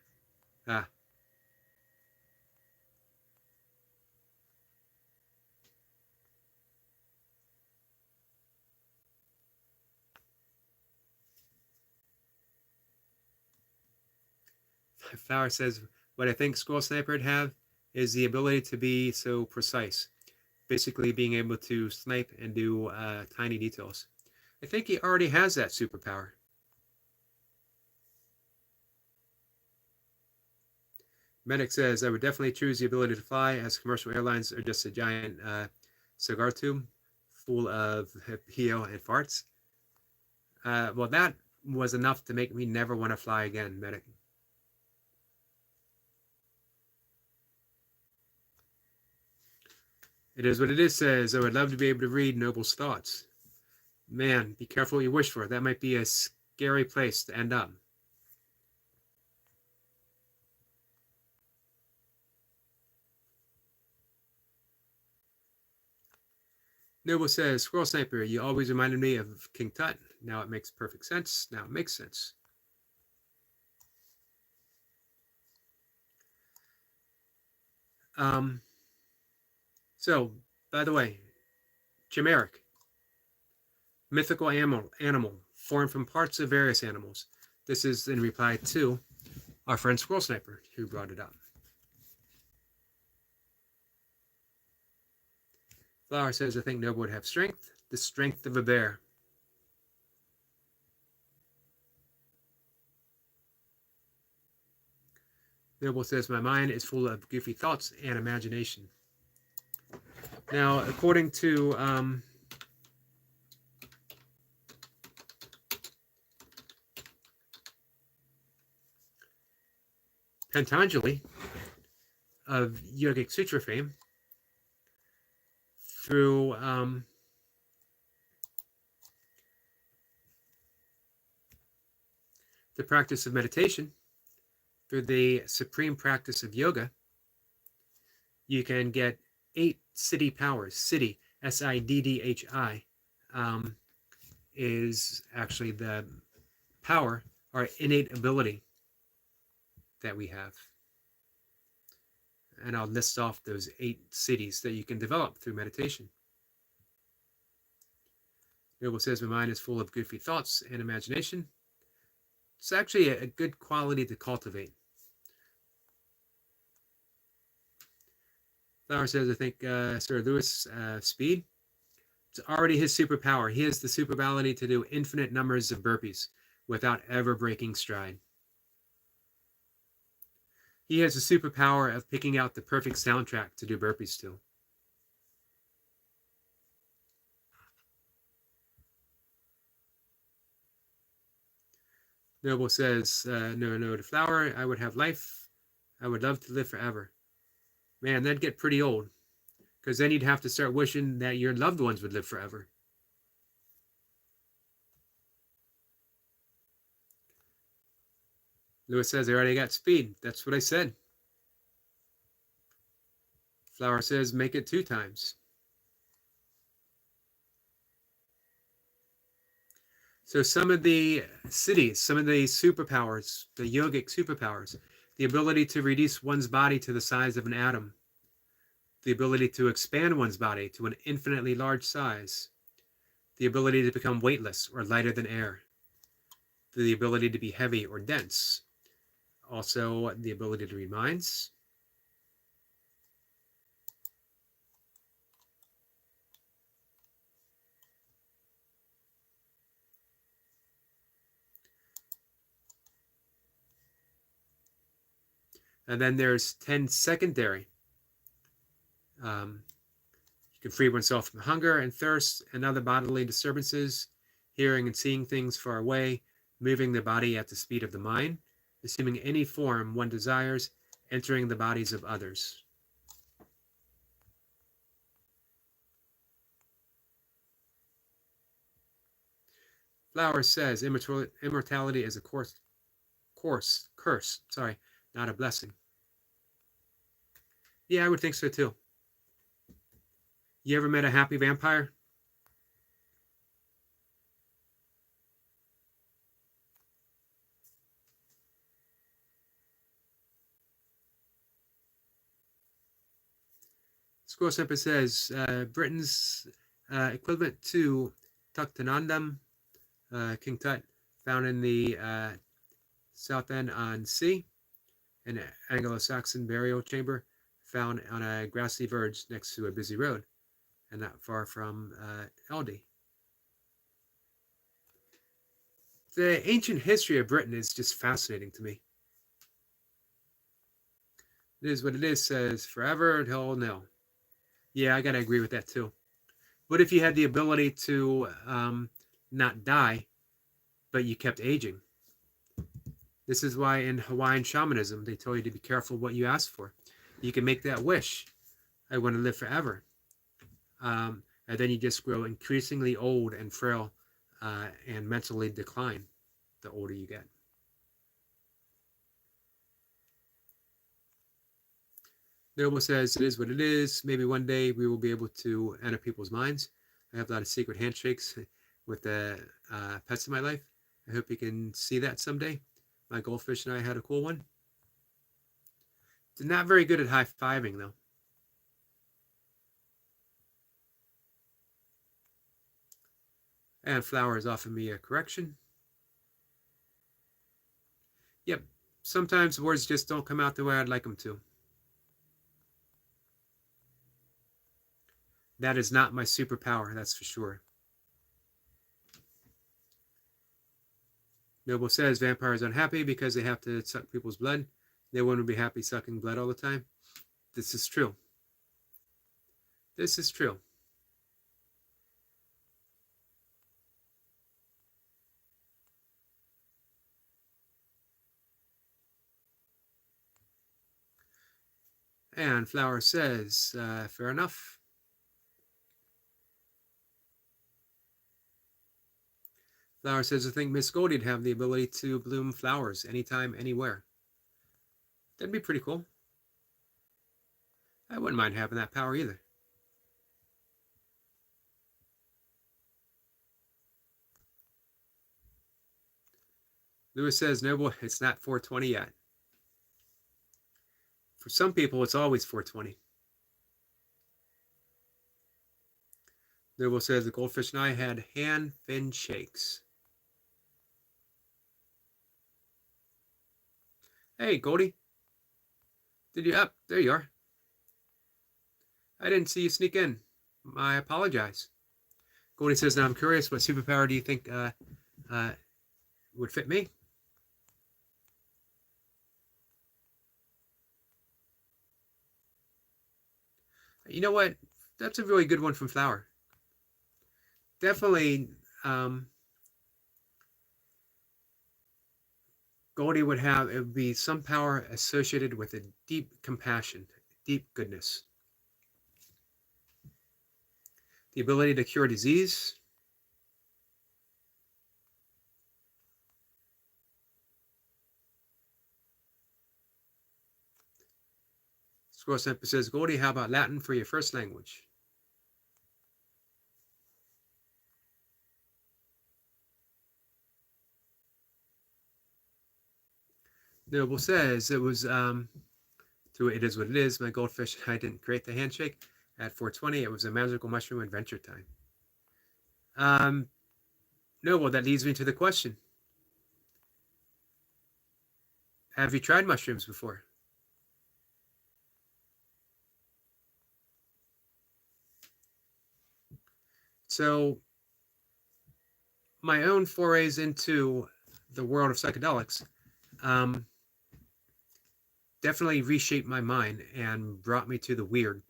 Flower says, what I think Squirrel Sniper would have is the ability to be so precise. Basically being able to snipe and do tiny details. I think he already has that superpower. Medic says, I would definitely choose the ability to fly, as commercial airlines are just a giant cigar tube full of PO and farts. Well, that was enough to make me never want to fly again, Medic. It is what it is says, I would love to be able to read Noble's thoughts. Man, be careful what you wish for. That might be a scary place to end up. Noble says, Squirrel Sniper, you always reminded me of King Tut. Now it makes perfect sense. Now it makes sense. So, by the way, chimeric, mythical animal formed from parts of various animals. This is in reply to our friend Squirrel Sniper, who brought it up. Flower says, I think Noble would have strength, the strength of a bear. Noble says, my mind is full of goofy thoughts and imagination. Now, according to Patanjali of Yogic Sutra fame, through the practice of meditation, through the supreme practice of yoga, you can get 8 siddhi powers. Siddhi, S-I-D-D-H-I, is actually the power, our innate ability that we have. And I'll list off those 8 siddhis that you can develop through meditation. Noble says, my mind is full of goofy thoughts and imagination. It's actually a good quality to cultivate. Flower says, I think Sir Lewis, speed. It's already his superpower. He has the superability to do infinite numbers of burpees without ever breaking stride. He has the superpower of picking out the perfect soundtrack to do burpees to. Noble says, no to Flower. I would have life. I would love to live forever. Man, that'd get pretty old. Because then you'd have to start wishing that your loved ones would live forever. Lewis says, I already got speed. That's what I said. Flower says, make it 2 times. So some of the cities, some of the superpowers, the yogic superpowers, the ability to reduce one's body to the size of an atom, the ability to expand one's body to an infinitely large size, the ability to become weightless or lighter than air, the ability to be heavy or dense, also the ability to read minds, and then there's 10 secondary. You can free oneself from hunger and thirst and other bodily disturbances, hearing and seeing things far away, moving the body at the speed of the mind, assuming any form one desires, entering the bodies of others. Flower says immortality is a curse, not a blessing. Yeah, I would think so too. You ever met a happy vampire? Squirrel Simper says Britain's equivalent to Tuctanandam, King Tut, found in the Southend-on-Sea, an Anglo-Saxon burial chamber found on a grassy verge next to a busy road, and not far from Eldey. The ancient history of Britain is just fascinating to me. It is what it is, says forever until nil. Yeah, I gotta agree with that too. What if you had the ability to not die, but you kept aging? This is why in Hawaiian shamanism, they tell you to be careful what you ask for. You can make that wish. I want to live forever. And then you just grow increasingly old and frail and mentally decline the older you get. Noble says, it is what it is. Maybe one day we will be able to enter people's minds. I have a lot of secret handshakes with the pets in my life. I hope you can see that someday. My goldfish and I had a cool one. They're not very good at high-fiving, though. And Flower has offered me a correction. Yep, sometimes words just don't come out the way I'd like them to. That is not my superpower, that's for sure. Noble says vampires are unhappy because they have to suck people's blood. No one would be happy sucking blood all the time. This is true. This is true. And Flower says, fair enough. Flower says, I think Miss Goldie'd have the ability to bloom flowers anytime, anywhere. That'd be pretty cool. I wouldn't mind having that power either. Lewis says, Noble, it's not 420 yet. For some people, it's always 420. Noble says, the goldfish and I had hand fin shakes. Hey, Goldie. Did you up? There you are. I didn't see you sneak in. I apologize. Goldie says, now I'm curious, what superpower do you think uh, would fit me? You know what? That's a really good one from Flower. Definitely, Goldie would have, it would be some power associated with a deep compassion, deep goodness. The ability to cure disease. Squirrel Semper says, Goldie, how about Latin for your first language? Noble says, it was, it is what it is. My goldfish, I didn't create the handshake. At 420, it was a magical mushroom adventure time. Noble, that leads me to the question. Have you tried mushrooms before? So, my own forays into the world of psychedelics definitely reshaped my mind and brought me to the weird.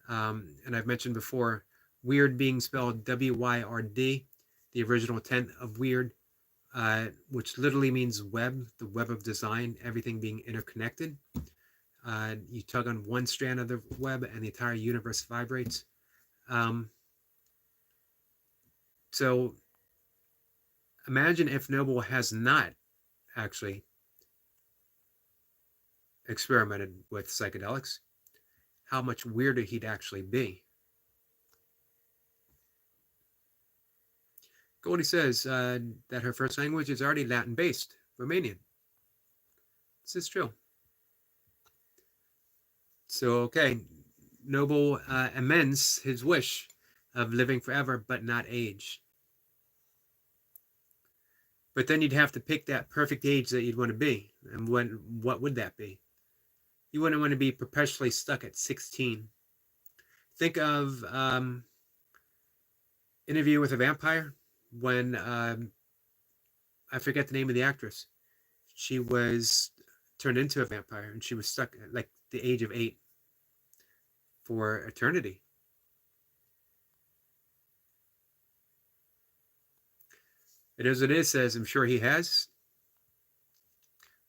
And I've mentioned before, weird being spelled W-Y-R-D, the original intent of weird, which literally means web, the web of design, everything being interconnected. You tug on one strand of the web and the entire universe vibrates. So imagine if Noble has not actually experimented with psychedelics, how much weirder he'd actually be. Goldie says that her first language is already Latin-based, Romanian. This is true. So, okay, Noble amends his wish of living forever but not age. But then you'd have to pick that perfect age that you'd want to be. And what would that be? You wouldn't want to be perpetually stuck at 16. Think of Interview with a Vampire, when I forget the name of the actress. She was turned into a vampire and she was stuck at like the age of 8 for eternity. It is what it is, says, I'm sure he has.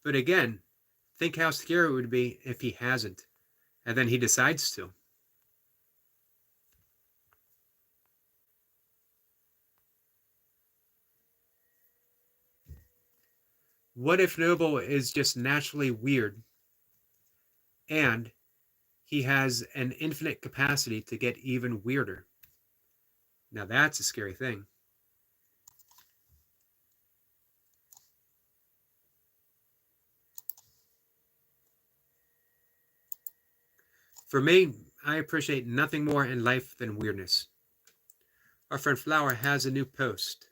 But again, think how scary it would be if he hasn't, and then he decides to. What if Noble is just naturally weird and he has an infinite capacity to get even weirder? Now that's a scary thing. For me, I appreciate nothing more in life than weirdness. Our friend Flower has a new post.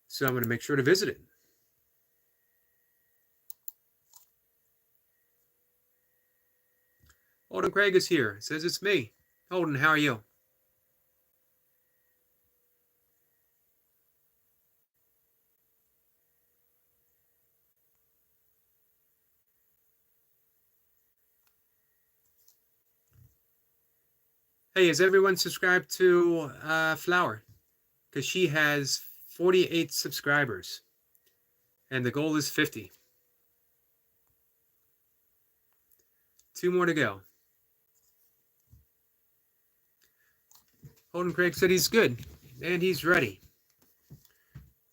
So I'm going to make sure to visit it. Holden Craig is here. Says it's me. Holden, how are you? Hey, is everyone subscribed to Flower? Because she has 48 subscribers. And the goal is 50. 2 more to go. Holden Craig said he's good. And he's ready.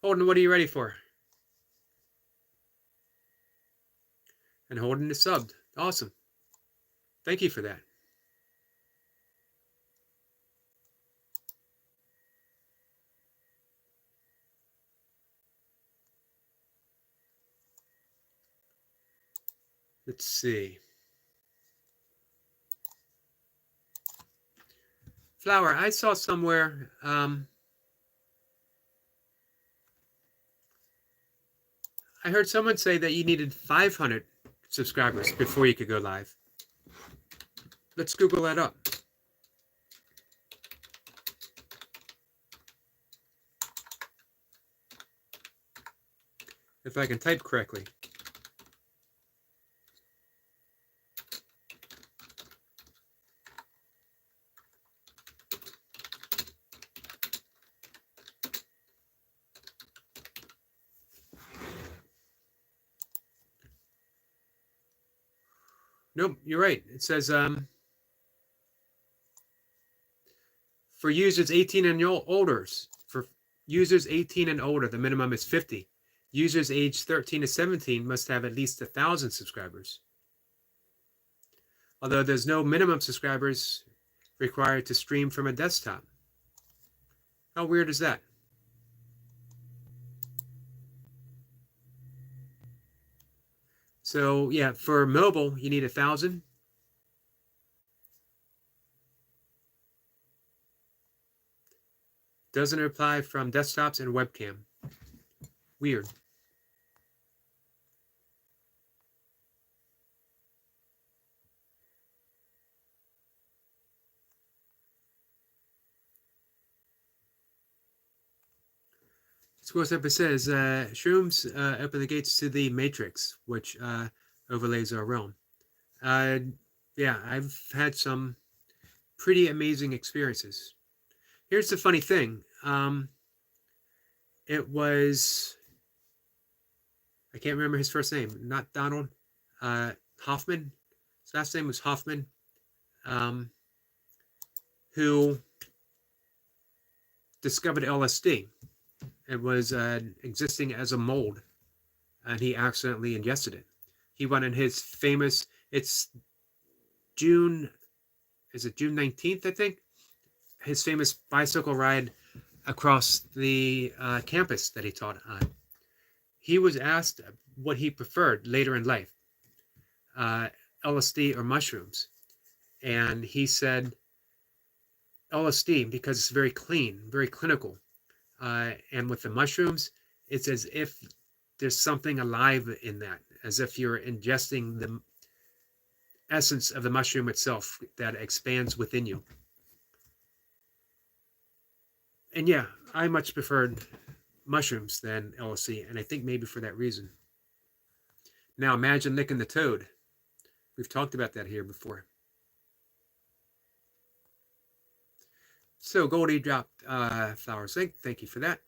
Holden, what are you ready for? And Holden is subbed. Awesome. Thank you for that. Let's see. Flower, I saw somewhere I heard someone say that you needed 500 subscribers before you could go live. Let's Google that up. If I can type correctly. Nope, you're right. It says for users 18 and older, for users 18 and older, the minimum is 50. Users aged 13 to 17 must have at least 1,000 subscribers. Although there's no minimum subscribers required to stream from a desktop. How weird is that? So yeah, for mobile, you need 1,000. Doesn't apply from desktops and webcam. Weird. Scrolls up, it says, shrooms open the gates to the matrix, which overlays our realm. Yeah, I've had some pretty amazing experiences. Here's the funny thing. It was, I can't remember his first name, not Donald, Hoffman. His last name was Hoffman, who discovered LSD. It was existing as a mold, and he accidentally ingested it. He went in his famous, it's June 19th, I think? His famous bicycle ride across the campus that he taught on. He was asked what he preferred later in life, LSD or mushrooms. And he said LSD because it's very clean, very clinical. And with the mushrooms, it's as if there's something alive in that, as if you're ingesting the essence of the mushroom itself that expands within you. And yeah, I much preferred mushrooms than LSD, and I think maybe for that reason. Now imagine licking the toad. We've talked about that here before. So Goldie dropped Flowers Inc. Thank you for that.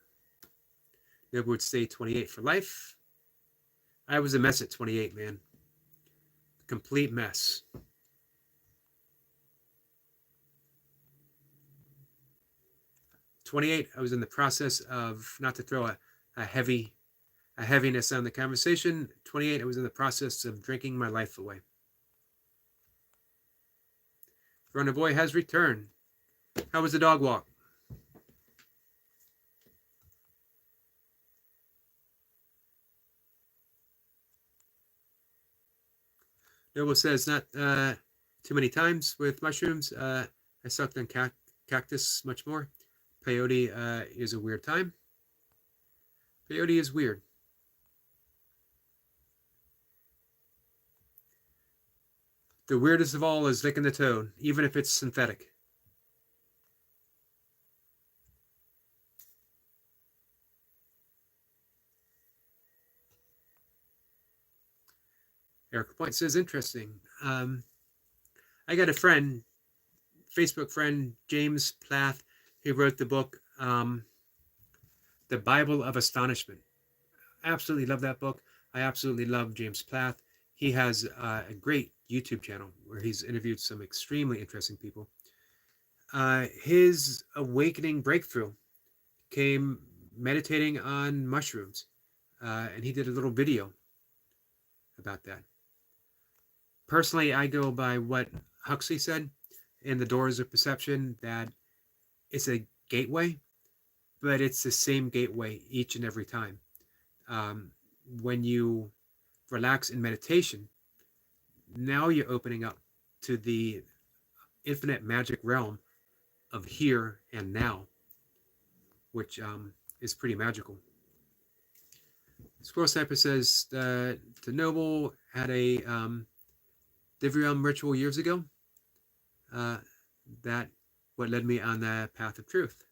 Noble would stay 28 for life. I was a mess at 28, man. Complete mess. '28, I was in the process of, not to throw a heaviness on the conversation. 28, I was in the process of drinking my life away. Runner Boy has returned. How was the dog walk? Noble says not too many times with mushrooms. I sucked on cactus much more. Peyote is a weird time. Peyote is weird. The weirdest of all is licking the toad, even if it's synthetic. Eric Point says, interesting. I got a friend, Facebook friend, James Plath, who wrote the book, The Bible of Astonishment. Absolutely love that book. I absolutely love James Plath. He has a great YouTube channel where he's interviewed some extremely interesting people. His awakening breakthrough came meditating on mushrooms, and he did a little video about that. Personally, I go by what Huxley said in The Doors of Perception, that it's a gateway, but it's the same gateway each and every time. When you relax in meditation, now you're opening up to the infinite magic realm of here and now, which is pretty magical. Squirrel Sniper says that the noble had a Divrium ritual years ago. That what led me on the path of truth.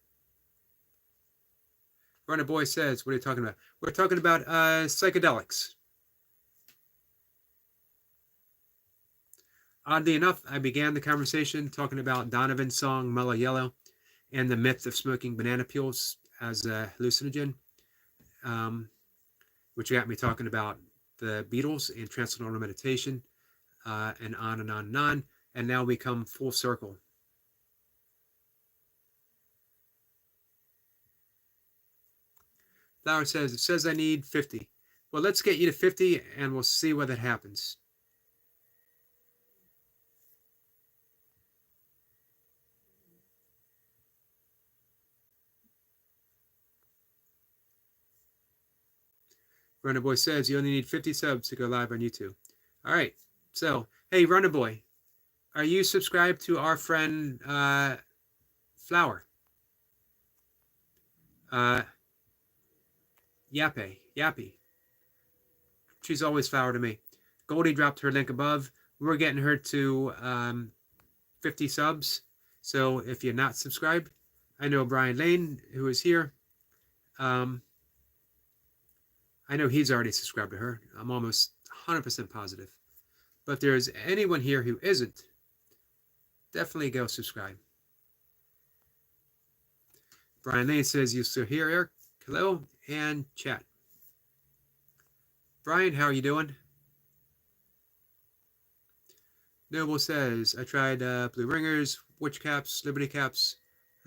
Runner Boy says, what are you talking about? We're talking about psychedelics. Oddly enough, I began the conversation talking about Donovan's song Mellow Yellow and the myth of smoking banana peels as a hallucinogen, which got me talking about the Beatles and transcendental meditation, and on and on and on. And now we come full circle. Flower says, it says I need 50. Well, let's get you to 50 and we'll see what that happens. Runner Boy says you only need 50 subs to go live on YouTube. All right. So, hey, Runner Boy, are you subscribed to our friend Flower? Yappy. She's always Flower to me. Goldie dropped her link above. We're getting her to 50 subs. So if you're not subscribed, I know Brian Lane, who is here. I know he's already subscribed to her. I'm almost 100% positive. But if there's anyone here who isn't, definitely go subscribe. Brian Lane says, you still here, Eric? Hello, and chat. Brian, how are you doing? Noble says, I tried Blue Ringers, Witch Caps, Liberty Caps,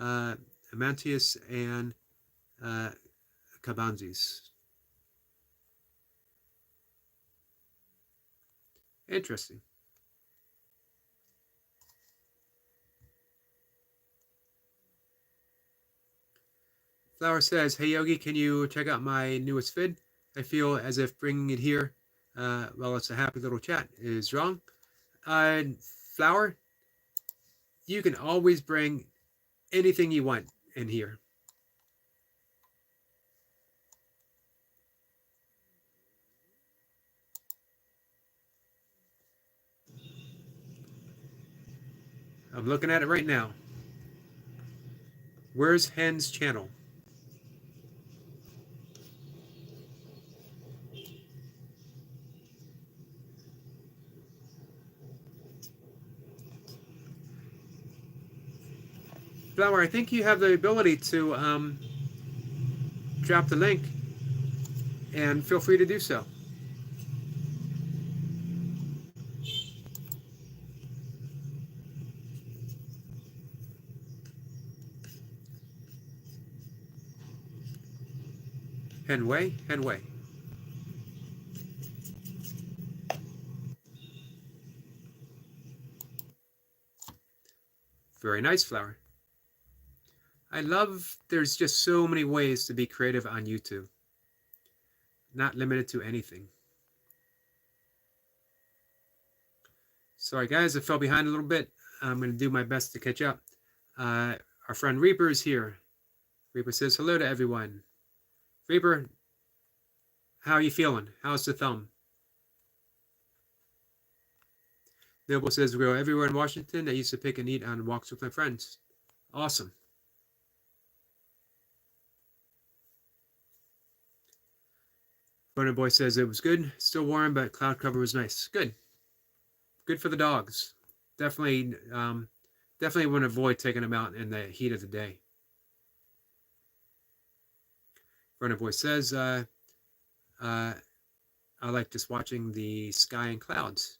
Amantius, and Cabanzis. Interesting. Flower says, hey Yogi, can you check out my newest vid? I feel as if bringing it here, while it's a happy little chat, is wrong. Flower, you can always bring anything you want in here. I'm looking at it right now. Where's Hen's channel? Flower, I think you have the ability to drop the link, and feel free to do so. Henway. Very nice, Flower. I love there's just so many ways to be creative on YouTube. Not limited to anything. Sorry, guys, I fell behind a little bit. I'm going to do my best to catch up. Our friend Reaper is here. Reaper says hello to everyone. Reaper, how are you feeling? How's the thumb? Noble says, we go everywhere in Washington. I used to pick and eat on walks with my friends. Awesome. Runner Boy says it was good. Still warm, but cloud cover was nice. Good. Good for the dogs. Definitely want to avoid taking them out in the heat of the day. Runner Boy says, I like just watching the sky and clouds,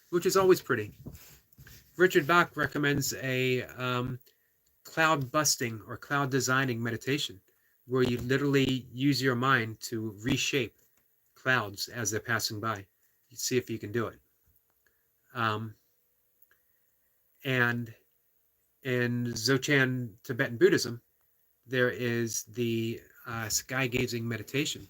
which is always pretty. Richard Bach recommends a cloud busting or cloud designing meditation, where you literally use your mind to reshape clouds as they're passing by. You see if you can do it. And in Dzogchen Tibetan Buddhism, there is the sky gazing meditation.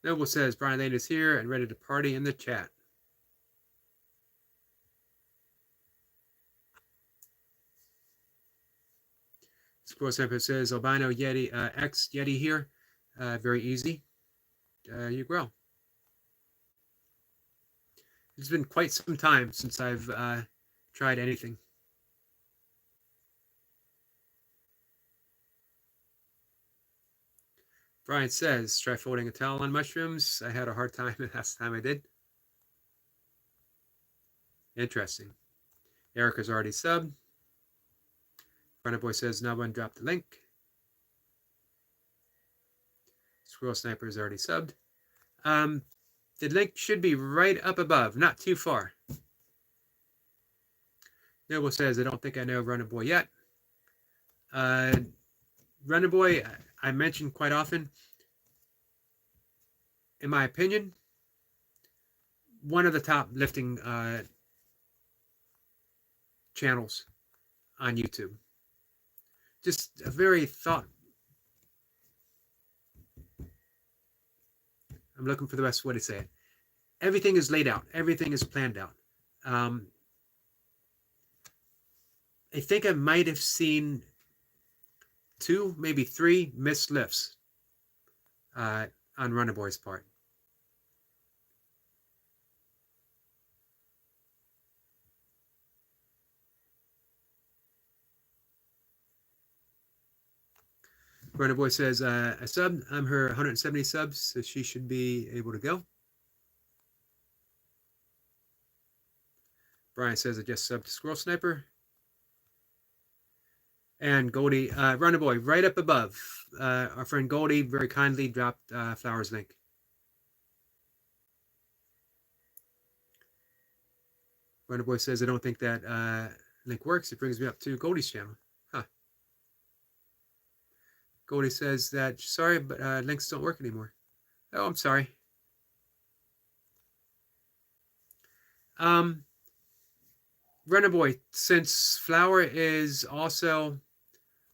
Noble says, Brian Lane is here and ready to party in the chat. Squirrel Sniper says, albino Yeti, X Yeti here. Very easy. You grow. It's been quite some time since I've tried anything. Brian says, try folding a towel on mushrooms. I had a hard time the last time I did. Interesting. Erica's already subbed. Runner Boy says, no one dropped the link. Squirrel Sniper is already subbed. The link should be right up above, not too far. Noble says, I don't think I know Runner Boy yet. Runner Boy, I mention quite often, in my opinion, one of the top lifting channels on YouTube. Just a very I'm looking for the best way to say it. Everything is laid out. Everything is planned out. I think I might have seen 2, maybe 3 missed lifts on Runner Boy's part. Runner Boy says, I subbed. I'm her 170 subs, so she should be able to go. Brian says, I just subbed to Squirrel Sniper. And Goldie, Runner Boy, right up above. Our friend Goldie very kindly dropped Flowers link. Runner Boy says, I don't think that link works. It brings me up to Goldie's channel. Huh. Goldie says that, sorry, but links don't work anymore. Oh, I'm sorry. Runner Boy, since Flower is also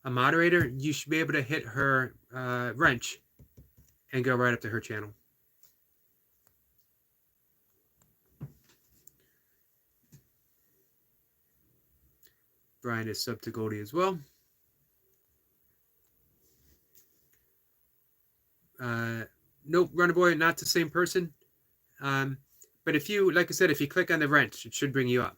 a moderator, you should be able to hit her wrench and go right up to her channel. Brian is sub to Goldie as well. Nope, Runner Boy, not the same person. But if you, like I said, if you click on the wrench, it should bring you up.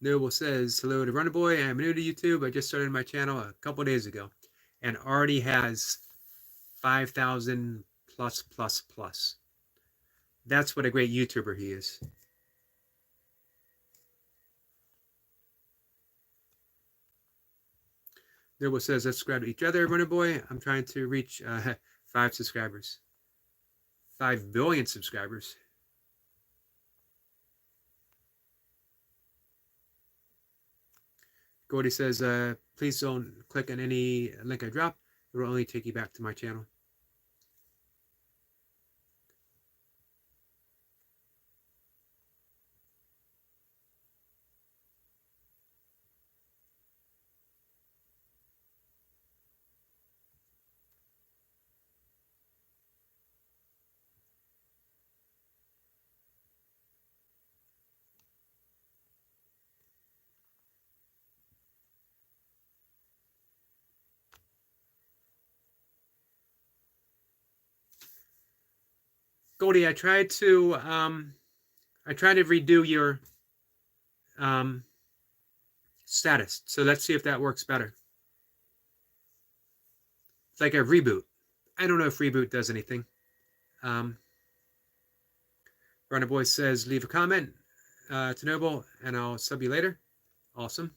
Noble says, hello to Runner Boy. I'm new to YouTube. I just started my channel a couple days ago and already has 5,000 plus. That's what a great YouTuber he is. Noble says, let's subscribe to each other, Runner Boy. I'm trying to reach 5 subscribers. 5 billion subscribers. Gordy says, please don't click on any link I drop. It will only take you back to my channel. Goldie, I tried to redo your status. So let's see if that works better. It's like a reboot. I don't know if reboot does anything. Runner Boy says, leave a comment to Noble and I'll sub you later. Awesome.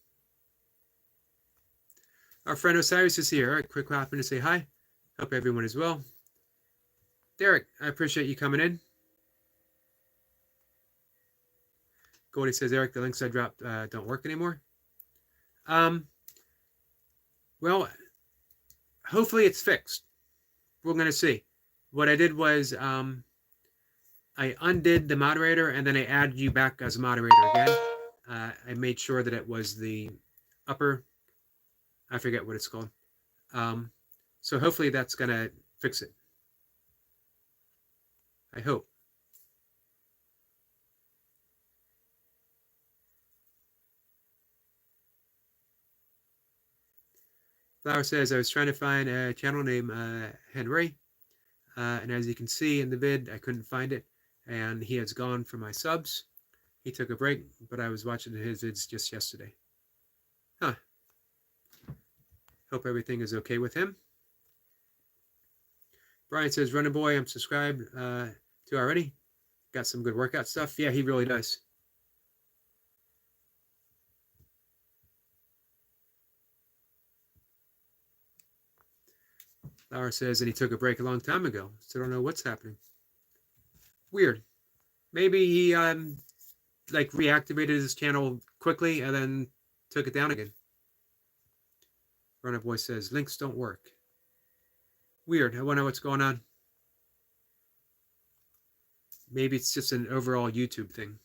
Our friend Osiris is here. All right, quick hopping to say hi. Hope everyone is well. Derek, I appreciate you coming in. Goldie says, Eric, the links I dropped don't work anymore. Well, hopefully it's fixed. We're going to see. What I did was I undid the moderator and then I added you back as a moderator again. I made sure that it was the upper, I forget what it's called. So hopefully that's going to fix it. I hope. Flower says, I was trying to find a channel named Henry, and as you can see in the vid, I couldn't find it, and he has gone for my subs. He took a break, but I was watching his vids just yesterday. Huh. Hope everything is okay with him. Brian says, Running Boy, I'm subscribed to already. Got some good workout stuff. Yeah, he really does. Flower says, and he took a break a long time ago, so I don't know what's happening. Weird. Maybe he like reactivated his channel quickly and then took it down again. Runner Boy says, links don't work. Weird. I wonder what's going on. Maybe it's just an overall YouTube thing.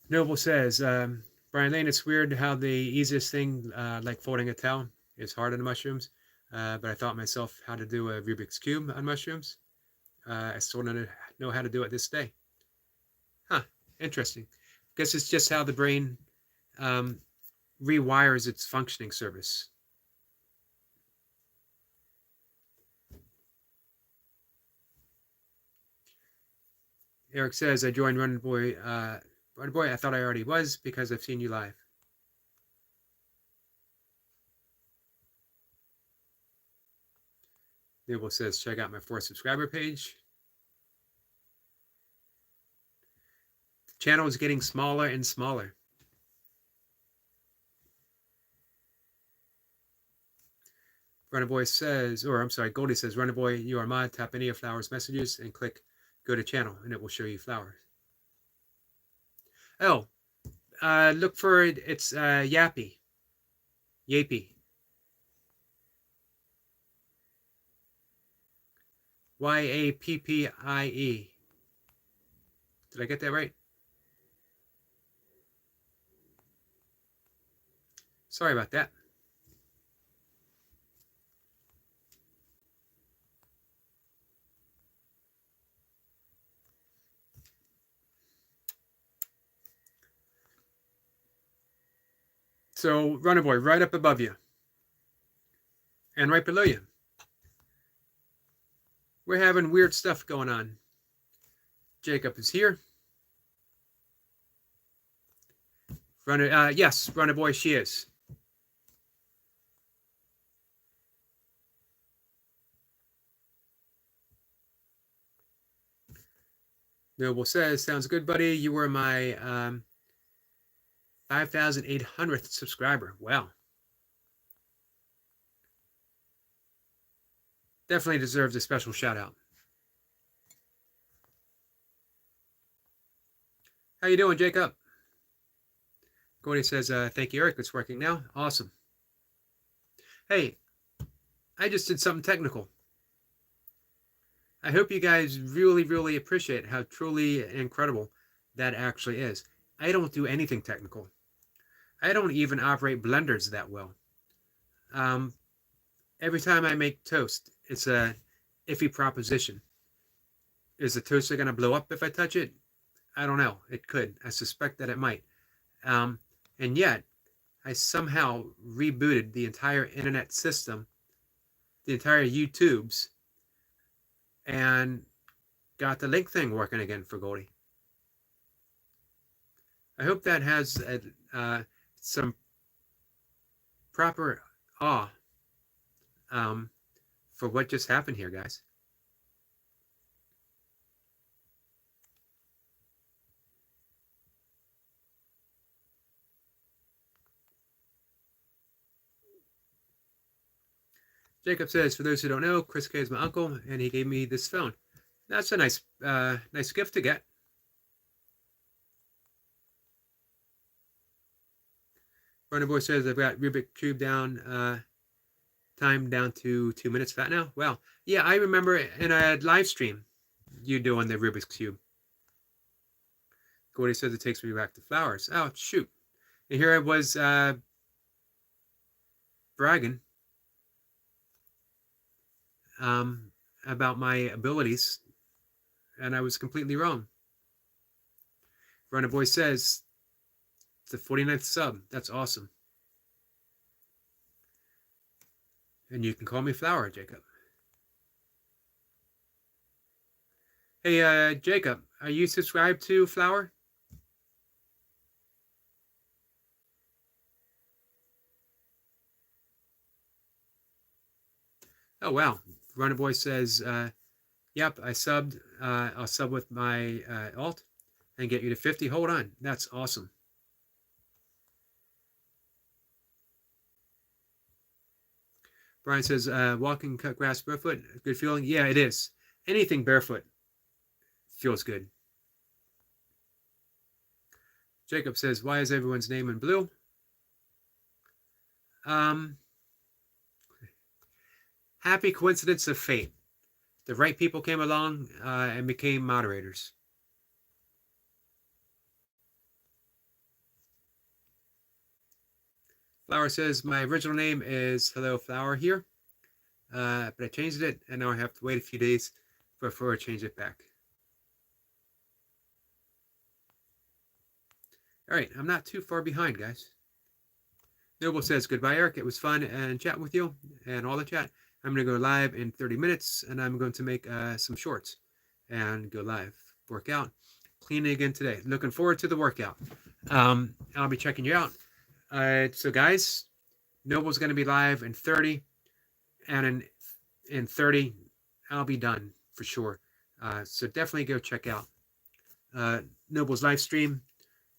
Noble says, Brian Lane, it's weird how the easiest thing, like folding a towel, is hard on mushrooms. But I thought myself how to do a Rubik's Cube on mushrooms. I still don't know how to do it this day. Huh, interesting. Guess it's just how the brain rewires its functioning service. Eric says, I joined Running Boy. Running Boy, I thought I already was because I've seen you live. Noble says, check out my 4th subscriber page. The channel is getting smaller and smaller. Runner Boy says, or I'm sorry, Goldie says, Runner Boy, you are mod. Tap any of Flower's messages and click go to channel, and it will show you Flowers. Oh, look for it. It's Yappy. Yapey. Yappie. Did I get that right? Sorry about that. So, Runner Boy, right up above you. And right below you. We're having weird stuff going on. Jacob is here. Yes, Runner Boy, she is. Noble says, sounds good, buddy. You were my 5,800th subscriber. Wow. Definitely deserves a special shout out. How you doing, Jacob? Gordy says, thank you, Eric. It's working now. Awesome. Hey, I just did something technical. I hope you guys really, really appreciate how truly incredible that actually is. I don't do anything technical. I don't even operate blenders that well. Every time I make toast, it's a iffy proposition. Is the toaster going to blow up if I touch it? I don't know. It could. I suspect that it might. And yet, I somehow rebooted the entire internet system, the entire YouTubes, and got the link thing working again for Goldie. I hope that has some proper awe for what just happened here, guys. Jacob says, for those who don't know, Chris K is my uncle, and he gave me this phone. That's a nice gift to get. Runner Boy says, I've got Rubik Cube down, time down to 2 minutes flat now. Wow. Yeah, I remember in a live stream you doing the Rubik's Cube. Gordy says it takes me back to flowers. Oh, shoot. And here I was bragging about my abilities, and I was completely wrong. Runner Boy says, it's the 49th sub. That's awesome. And you can call me Flower, Jacob. Hey, Jacob, are you subscribed to Flower? Oh, wow. Runner Boy says, yep, I subbed. I'll sub with my alt and get you to 50. Hold on. That's awesome. Brian says, walking cut grass barefoot, good feeling. Yeah, it is. Anything barefoot feels good. Jacob says, why is everyone's name in blue? Happy coincidence of fate. The right people came along and became moderators. Flower says, my original name is Hello Flower here, but I changed it, and now I have to wait a few days before I change it back. All right, I'm not too far behind, guys. Noble says, goodbye, Eric. It was fun and chat with you and all the chat. I'm going to go live in 30 minutes, and I'm going to make some shorts and go live, work out, cleaning again today. Looking forward to the workout. I'll be checking you out. So, guys, Noble's going to be live in 30, and in 30, I'll be done for sure. So definitely go check out Noble's live stream.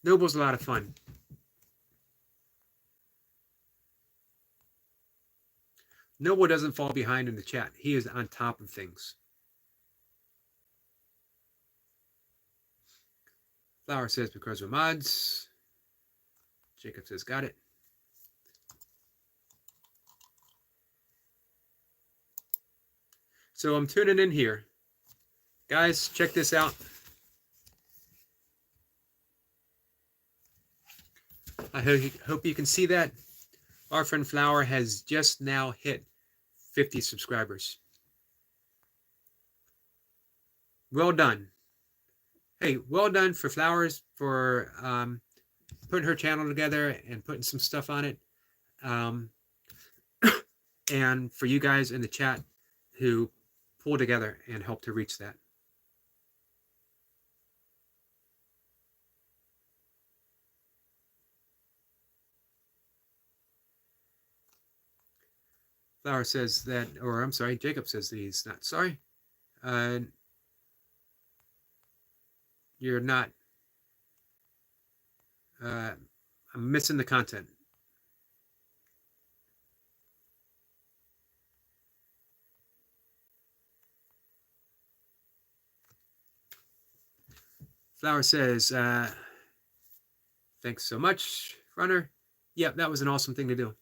Noble's a lot of fun. Noble doesn't fall behind in the chat. He is on top of things. Flower says, because we're mods. Jacob says, got it. So I'm tuning in here. Guys, check this out. I hope you can see that. Our friend Flower has just now hit 50 subscribers. Well done. Hey, well done for Flowers for putting her channel together and putting some stuff on it. And for you guys in the chat who pulled together and helped to reach that. Flower says that, or I'm sorry, Jacob says that he's not sorry. You're not, I'm missing the content. Flower says, thanks so much, Runner. Yep, that was an awesome thing to do.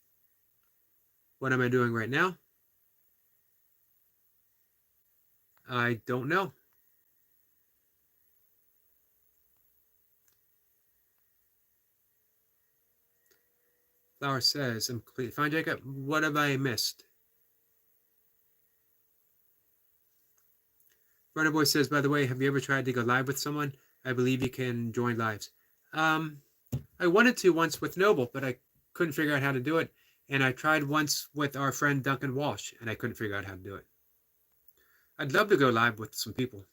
What am I doing right now? I don't know. Flower says, I'm completely fine, Jacob. What have I missed? Runner Boy says, by the way, have you ever tried to go live with someone? I believe you can join lives. I wanted to once with Noble, but I couldn't figure out how to do it. And I tried once with our friend Duncan Walsh, and I couldn't figure out how to do it. I'd love to go live with some people.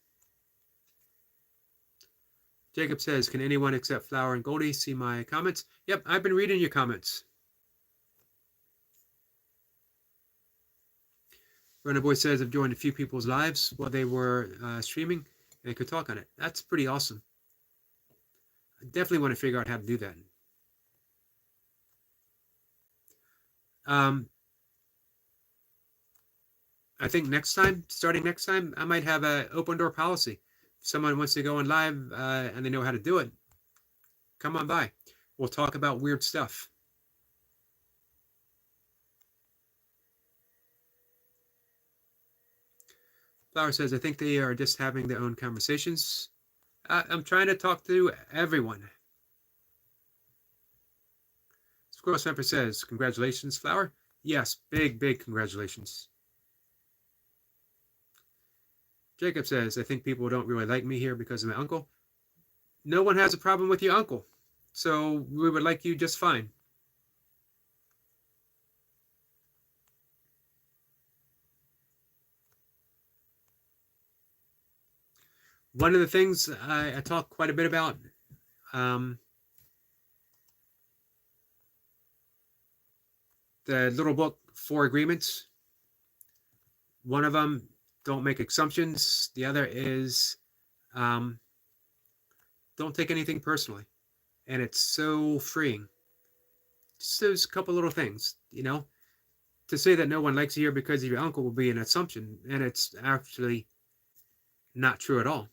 Jacob says, can anyone except Flower and Goldie see my comments? Yep, I've been reading your comments. Runner Boy says, I've joined a few people's lives while they were streaming and could talk on it. That's pretty awesome. I definitely want to figure out how to do that. I think starting next time, I might have an open door policy. If someone wants to go on live and they know how to do it, come on by. We'll talk about weird stuff. Flower says, I think they are just having their own conversations. I'm trying to talk to everyone. Squirrel Snapper says, congratulations, Flower. Yes, big congratulations. Jacob says, I think people don't really like me here because of my uncle. No one has a problem with your uncle, so we would like you just fine. One of the things I talk quite a bit about, the little book, Four Agreements. One of them, don't make assumptions. The other is, don't take anything personally. And it's so freeing. Just those couple little things, you know. To say that no one likes you here because of your uncle will be an assumption, and it's actually not true at all.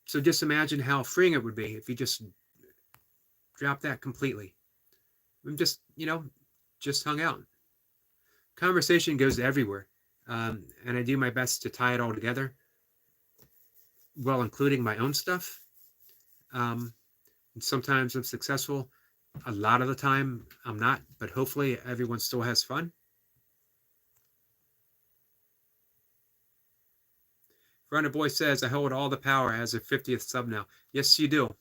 So just imagine how freeing it would be if you just drop that completely and just, just hung out. Conversation goes everywhere, and I do my best to tie it all together while including my own stuff. And sometimes I'm successful. A lot of the time I'm not, but hopefully everyone still has fun. Runner Boy says, I hold all the power as a 50th sub now. Yes, you do.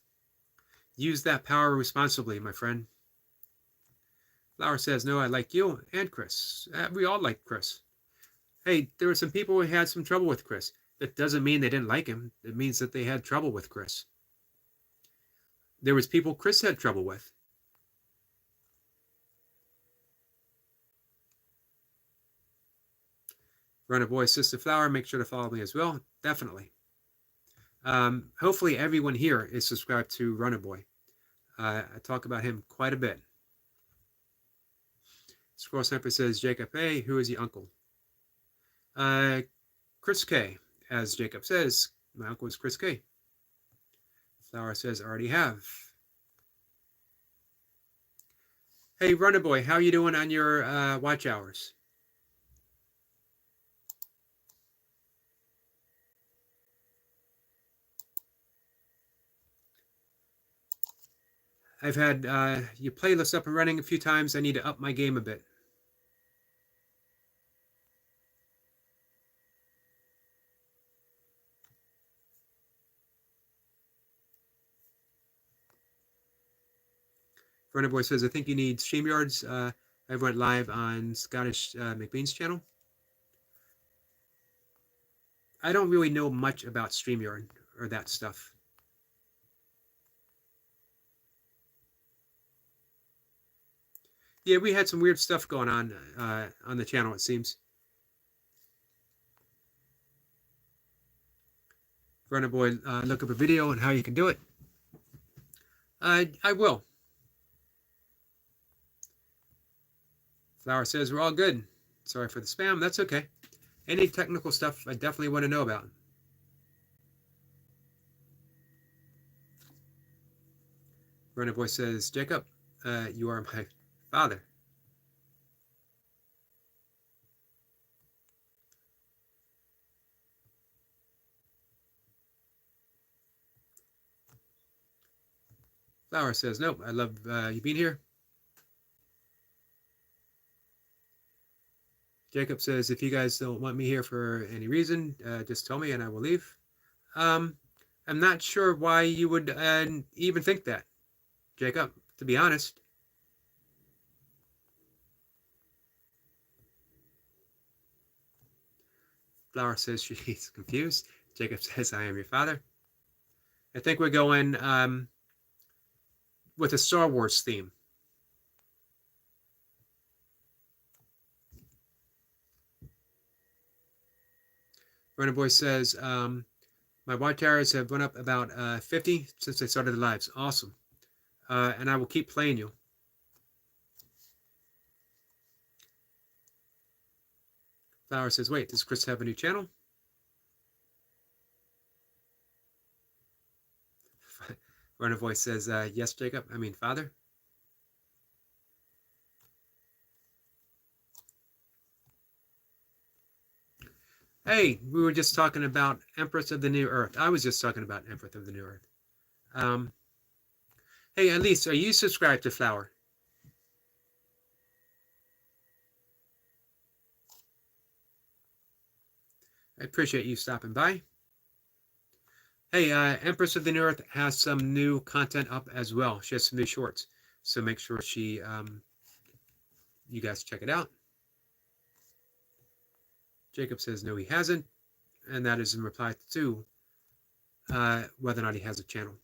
Use that power responsibly, my friend. Flower says, no, I like you and Chris. We all like Chris. Hey, there were some people who had some trouble with Chris. That doesn't mean they didn't like him. It means that they had trouble with Chris. There was people Chris had trouble with. Runner Boy, Sister Flower, make sure to follow me as well. Definitely. Hopefully everyone here is subscribed to Runner Boy. I talk about him quite a bit. Squirrel Sniper says, Jacob A., who is the uncle? Chris K., as Jacob says. My uncle is Chris K. Flower says, already have. Hey, Runner Boy, how are you doing on your watch hours? I've had your playlist up and running a few times. I need to up my game a bit. Runner Boy says, I think you need StreamYards. I went live on Scottish McBean's channel. I don't really know much about StreamYard or that stuff. Yeah, we had some weird stuff going on the channel, it seems. Runner Boy, look up a video on how you can do it. I will. Flower says, we're all good. Sorry for the spam. That's okay. Any technical stuff I definitely want to know about. Runner Boy says, Jacob, you are my father. Flower says, nope, I love you being here. Jacob says, if you guys don't want me here for any reason, just tell me and I will leave. I'm not sure why you would even think that, Jacob, to be honest. Flower says she's confused. Jacob says, I am your father. I think we're going with a Star Wars theme. Runner Boy says, my watch hours have went up about 50 since I started the lives. Awesome. And I will keep playing you. Flower says, wait, does Chris have a new channel? Runner Voice says, yes, Jacob. I mean, father. Hey, we were just talking about Empress of the New Earth. I was just talking about Empress of the New Earth. Hey, Elise, are you subscribed to Flower? I appreciate you stopping by. Hey, Empress of the New Earth has some new content up as well. She has some new shorts, so make sure you guys check it out. Jacob says no, he hasn't, and that is in reply to whether or not he has a channel.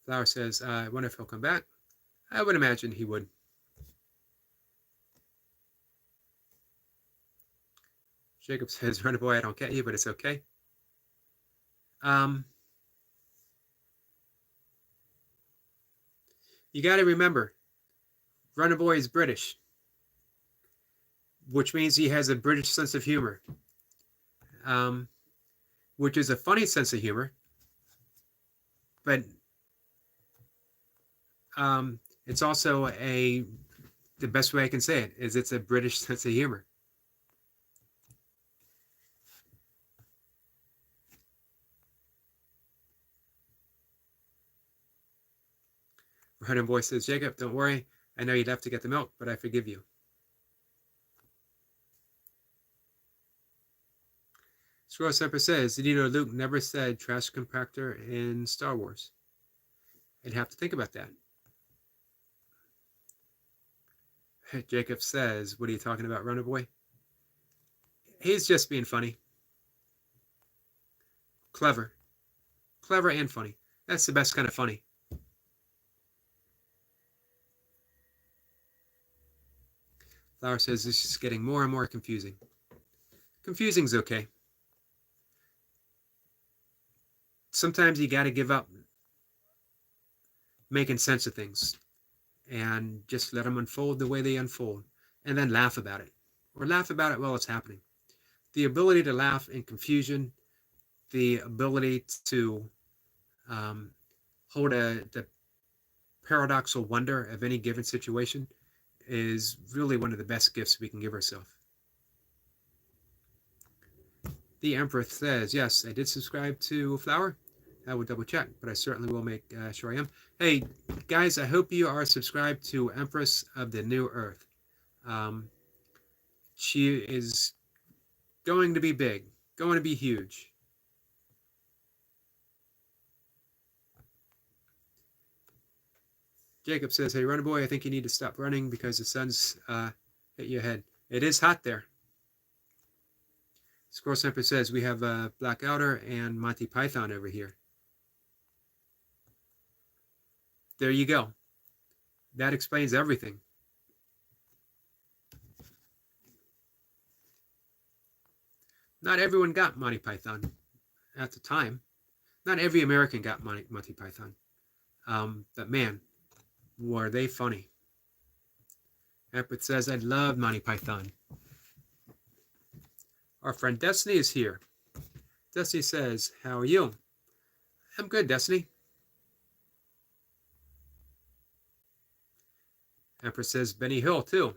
Flower says, I wonder if he'll come back. I would imagine he would. Jacob says, Runner Boy, I don't get you, but it's okay. You got to remember, Runner Boy is British, which means he has a British sense of humor, which is a funny sense of humor, but it's also the best way I can say it is it's a British sense of humor. Running Boy says, Jacob, don't worry. I know you left to get the milk, but I forgive you. Squirrel Semper says, did you know Luke never said trash compactor in Star Wars? I'd have to think about that. Jacob says, what are you talking about, Runner Boy? He's just being funny. Clever. Clever and funny. That's the best kind of funny. Flower says this is getting more and more confusing. Confusing's okay. Sometimes you got to give up making sense of things and just let them unfold the way they unfold, and then laugh about it, or laugh about it while it's happening. The ability to laugh in confusion, the ability to hold the paradoxical wonder of any given situation is really one of the best gifts we can give ourselves. The Emperor says, yes, I did subscribe to Flower. I will double check, but I certainly will make sure I am. Hey, guys, I hope you are subscribed to Empress of the New Earth. She is going to be big, going to be huge. Jacob says, hey, Runner Boy, I think you need to stop running because the sun's hit your head. It is hot there. Squirrel Semper says, we have Black Outer and Monty Python over here. There you go. That explains everything. Not everyone got Monty Python at the time. Not every American got Monty Python. But man, were they funny. Emperor says, I love Monty Python. Our friend Destiny is here. Destiny says, how are you? I'm good, Destiny. Empress says Benny Hill, too.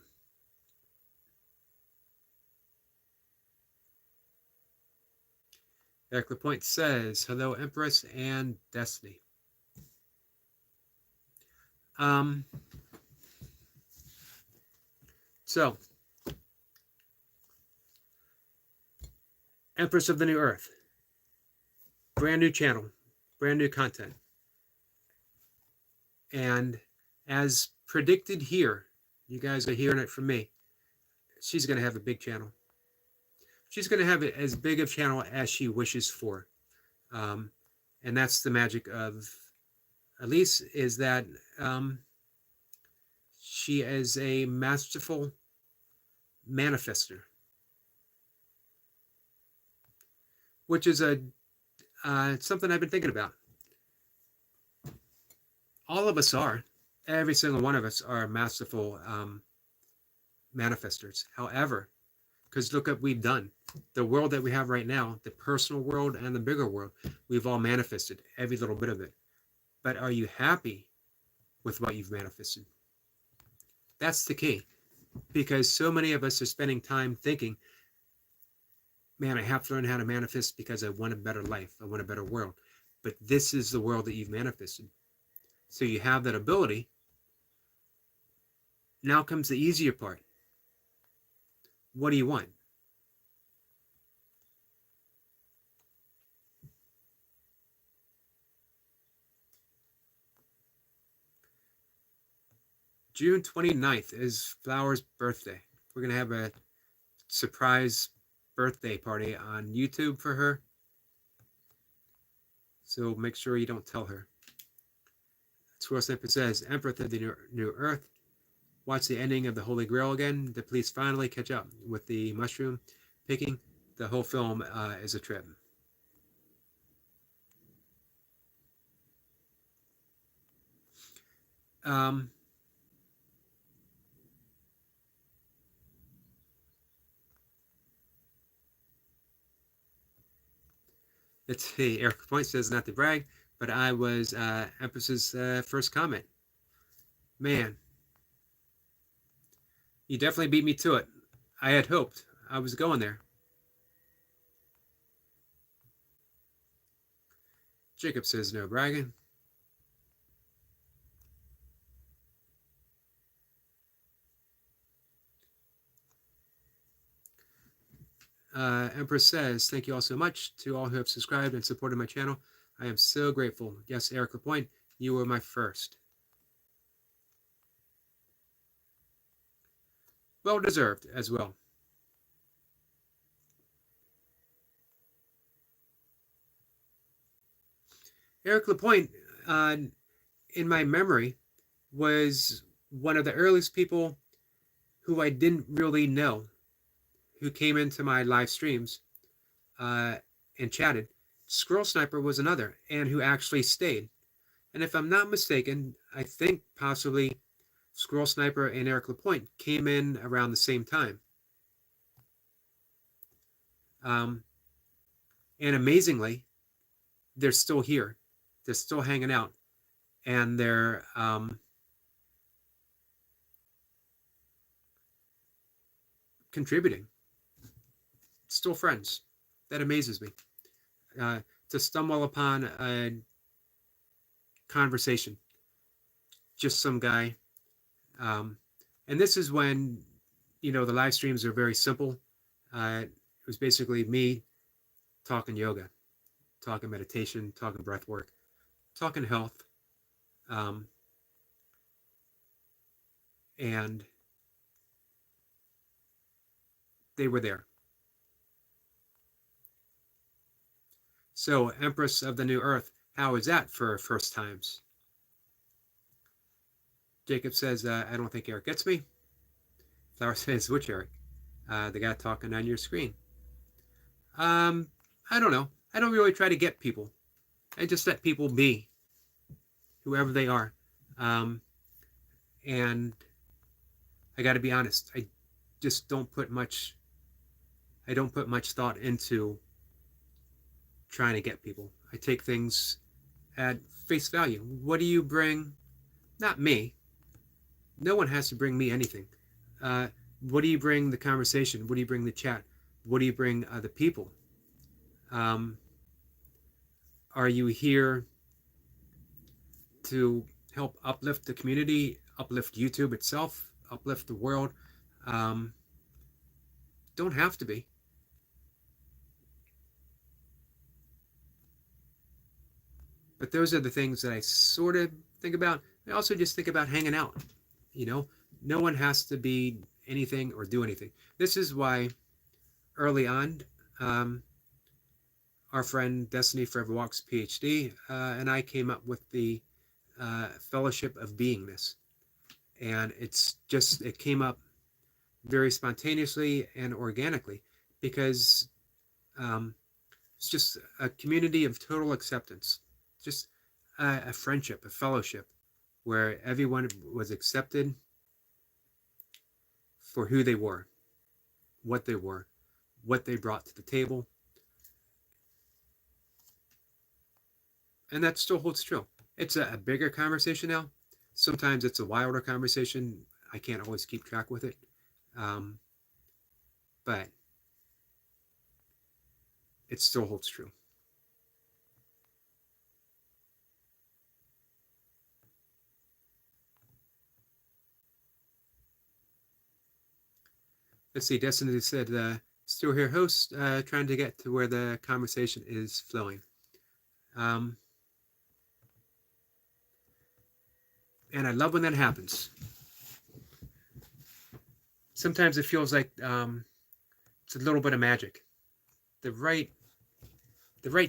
Eric LaPointe says, hello, Empress and Destiny. So, Empress of the New Earth. Brand new channel. Brand new content. And as predicted here, you guys are hearing it from me, she's going to have a big channel. She's going to have as big of a channel as she wishes for. And that's the magic of Elise, is that she is a masterful manifester, which is something I've been thinking about. All of us are. Every single one of us are masterful manifestors. However, because look what we've done. The world that we have right now, the personal world and the bigger world, we've all manifested every little bit of it. But are you happy with what you've manifested? That's the key. Because so many of us are spending time thinking, man, I have to learn how to manifest because I want a better life. I want a better world. but this is the world that you've manifested. So you have that ability. Now comes the easier part. What do you want? June 29th is Flower's birthday. We're going to have a surprise birthday party on YouTube for her. So make sure you don't tell her. Squirrel Sniper says, Emperor of the New Earth, watch the ending of the Holy Grail again to please finally catch up with the mushroom picking. The whole film is a trip. Let's see. Eric Point says, not to brag, but I was Empress's first comment. Man, you definitely beat me to it. I had hoped. I was going there. Jacob says, no bragging. Empress says, thank you all so much to all who have subscribed and supported my channel. I am so grateful. Yes, Eric Lapointe, you were my first. Well deserved as well. Eric Lapointe, in my memory, was one of the earliest people who I didn't really know who came into my live streams and chatted. Squirrel Sniper was another, and who actually stayed. And if I'm not mistaken, I think possibly Squirrel Sniper and Eric Lapointe came in around the same time. And amazingly, they're still here. They're still hanging out. And they're contributing. Still friends. That amazes me. To stumble upon a conversation. Just some guy. And this is when, the live streams are very simple. It was basically me talking yoga, talking meditation, talking breath work, talking health. And they were there. So, Empress of the New Earth, how is that for first times? Jacob says, I don't think Eric gets me. Flower says, which Eric? The guy talking on your screen. I don't know. I don't really try to get people. I just let people be, whoever they are. And I got to be honest. I just don't put much thought into trying to get people. I take things at face value. What do you bring? Not me. No one has to bring me anything. What do you bring the conversation? What do you bring the chat? What do you bring the people? Are you here to help uplift the community, uplift YouTube itself, uplift the world? Don't have to be. But those are the things that I sort of think about. I also just think about hanging out. No one has to be anything or do anything. This is why early on, our friend Destiny Forever Walks PhD and I came up with the Fellowship of Beingness. And it came up very spontaneously and organically because it's just a community of total acceptance. Just a friendship, a fellowship, where everyone was accepted for who they were, what they brought to the table. And that still holds true. It's a bigger conversation now. Sometimes it's a wilder conversation. I can't always keep track with it. But it still holds true. Let's see. Destiny said, still here, host, trying to get to where the conversation is flowing. And I love when that happens. Sometimes it feels like it's a little bit of magic. The right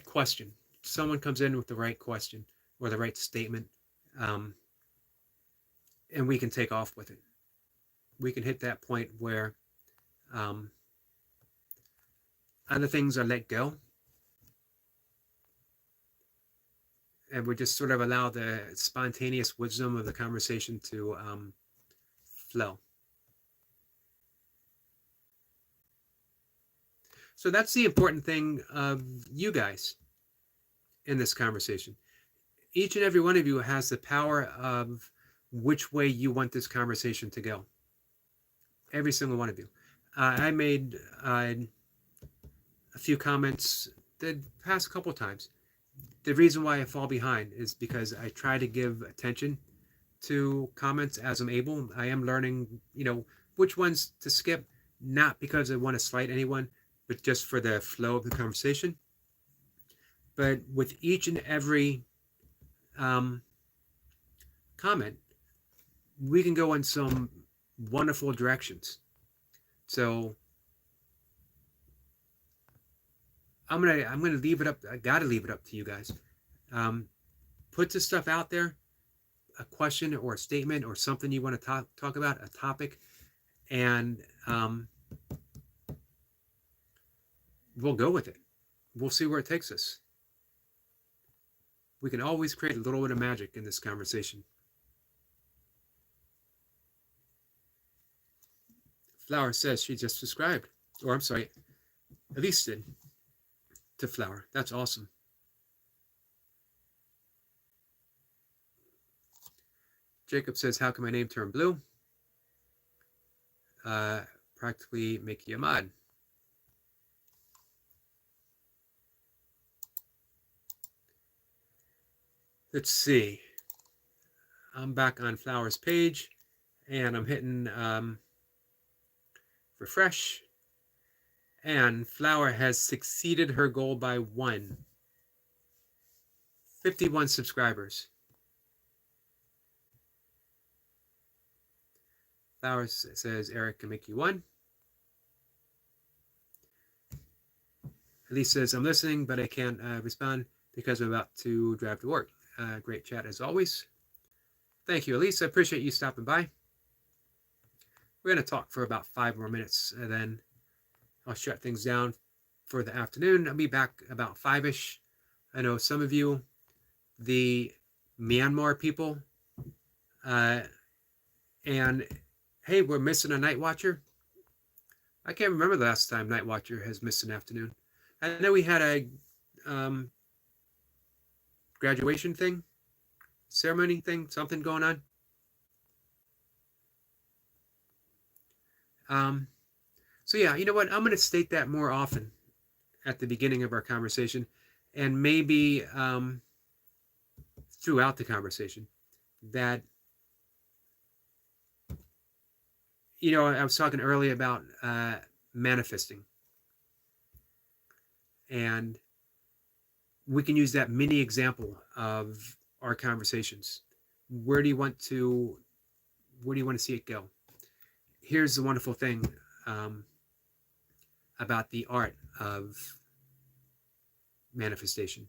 question. Someone comes in with the right question or the right statement, and we can take off with it. We can hit that point where other things are let go, and we just sort of allow the spontaneous wisdom of the conversation to flow. So that's the important thing of you guys in this conversation. Each and every one of you has the power of which way you want this conversation to go. Every single one of you. I made a few comments the past couple times. The reason why I fall behind is because I try to give attention to comments as I'm able. I am learning, which ones to skip, not because I want to slight anyone, but just for the flow of the conversation. But with each and every comment, we can go in some wonderful directions. So I'm gonna leave it up. I gotta leave it up to you guys. Put the stuff out there, a question or a statement or something you want to talk about, a topic, and we'll go with it. We'll see where it takes us. We can always create a little bit of magic in this conversation. Flower says she just subscribed, or I'm sorry, Elise did, to Flower. That's awesome. Jacob says, how can my name turn blue? Practically make you a mod. Let's see. I'm back on Flower's page, and I'm hitting refresh. And Flower has succeeded her goal by 51 subscribers. Flower says Eric can make you one. Elise says, I'm listening, but I can't respond because I'm about to drive to work. Great chat as always. Thank you, Elise. I appreciate you stopping by. We're going to talk for about 5 more minutes, and then I'll shut things down for the afternoon. I'll be back about 5-ish. I know some of you, the Myanmar people, and hey, we're missing a night watcher. I can't remember the last time night watcher has missed an afternoon. I know we had a graduation thing, ceremony thing, something going on. So yeah, you know what? I'm going to state that more often at the beginning of our conversation, and maybe throughout the conversation, that, I was talking earlier about manifesting, and we can use that mini example of our conversations. Where do you want to see it go? Here's the wonderful thing about the art of manifestation.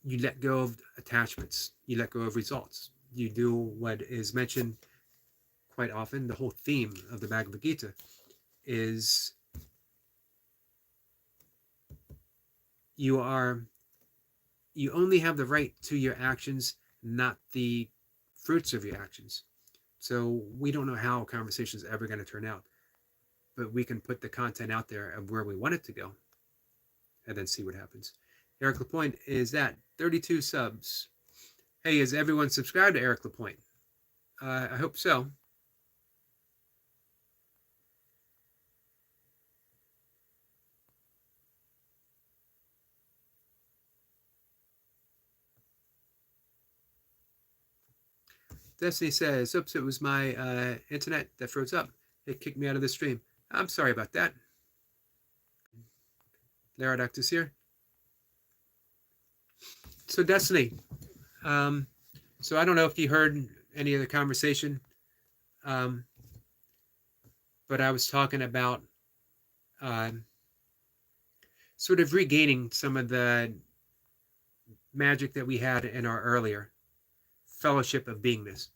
You let go of attachments. You let go of results. You do what is mentioned quite often. The whole theme of the Bhagavad Gita is you only have the right to your actions, not the fruits of your actions. So we don't know how a conversation is ever going to turn out, but we can put the content out there of where we want it to go and then see what happens. Eric Lapointe is at 32 subs. Hey, is everyone subscribed to Eric Lapointe? I hope so. Destiny says, oops, it was my internet that froze up. It kicked me out of the stream. I'm sorry about that. Larodactus here. So Destiny. So I don't know if you heard any of the conversation, but I was talking about sort of regaining some of the magic that we had in our earlier fellowship of beingness,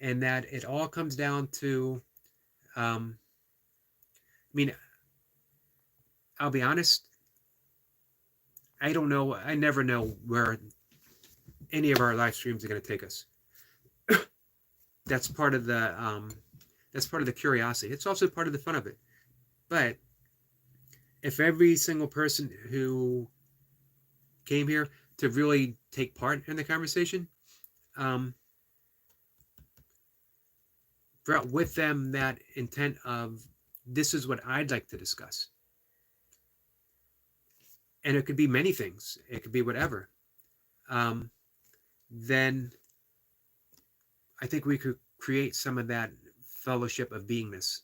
and that it all comes down to, I mean, I'll be honest, I don't know, I never know where any of our live streams are going to take us. That's part of the curiosity. It's also part of the fun of it. But if every single person who came here to really take part in the conversation brought with them that intent of, this is what I'd like to discuss. And it could be many things. It could be whatever. Then I think we could create some of that fellowship of beingness.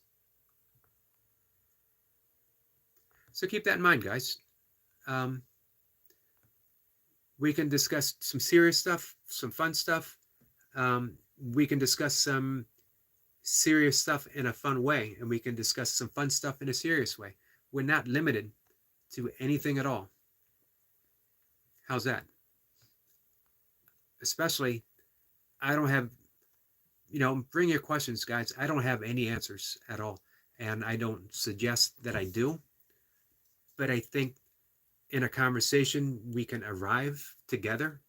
So keep that in mind, guys. We can discuss some serious stuff, some fun stuff. We can discuss some serious stuff in a fun way, and we can discuss some fun stuff in a serious way. We're not limited to anything at all. How's that? Especially, I don't have, bring your questions, guys. I don't have any answers at all. And I don't suggest that I do. But I think in a conversation, we can arrive together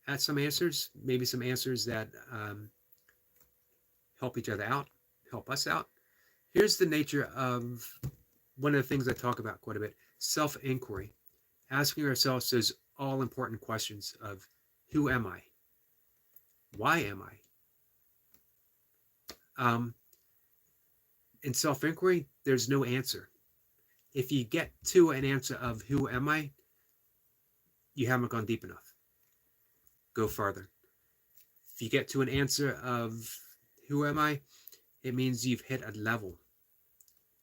at some answers, maybe some answers that help each other out, help us out. Here's the nature of one of the things I talk about quite a bit, self-inquiry, asking ourselves those all-important questions of, who am I? Why am I? In self-inquiry, there's no answer. If you get to an answer of who am I, you haven't gone deep enough. Go farther. If you get to an answer of who am I, it means you've hit a level.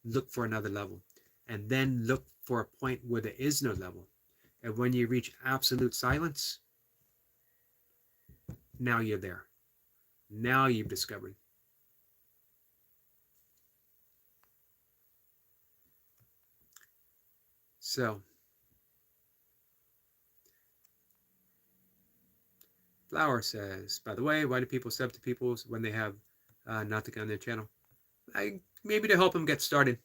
Look for another level. And then look for a point where there is no level. And when you reach absolute silence, now you're there. Now you've discovered. So, Flower says, by the way, why do people sub to people when they have nothing on their channel? Maybe to help them get started.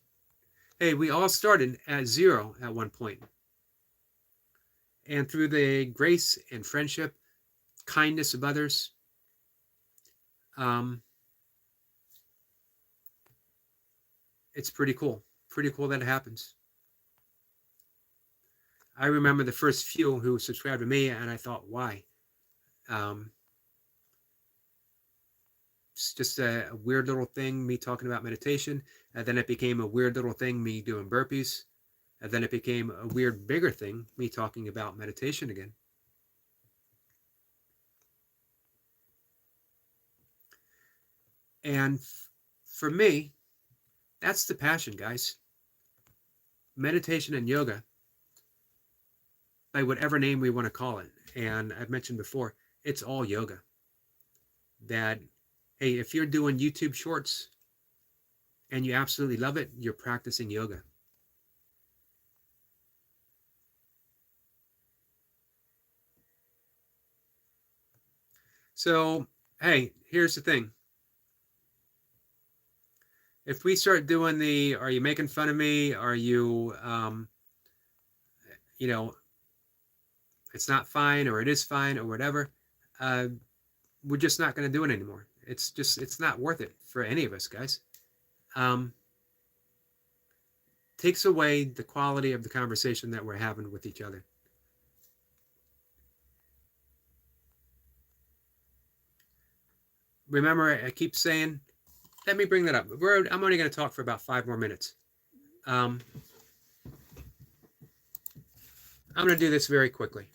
Hey, we all started at 0 at one point. And through the grace and friendship, kindness of others, it's pretty cool. Pretty cool that it happens. I remember the first few who subscribed to me, and I thought, why? It's just a weird little thing, me talking about meditation, and then it became a weird little thing, me doing burpees, and then it became a weird, bigger thing, me talking about meditation again. And for me, that's the passion, guys. Meditation and yoga, by whatever name we want to call it. And I've mentioned before, it's all yoga. That, hey, if you're doing YouTube shorts and you absolutely love it, you're practicing yoga. So, hey, here's the thing. If we start doing the, are you making fun of me? Are you, it's not fine, or it is fine, or whatever, we're just not going to do it anymore. It's not worth it for any of us, guys. Takes away the quality of the conversation that we're having with each other. Remember, I keep saying, let me bring that up. I'm only going to talk for about 5 more minutes. I'm going to do this very quickly.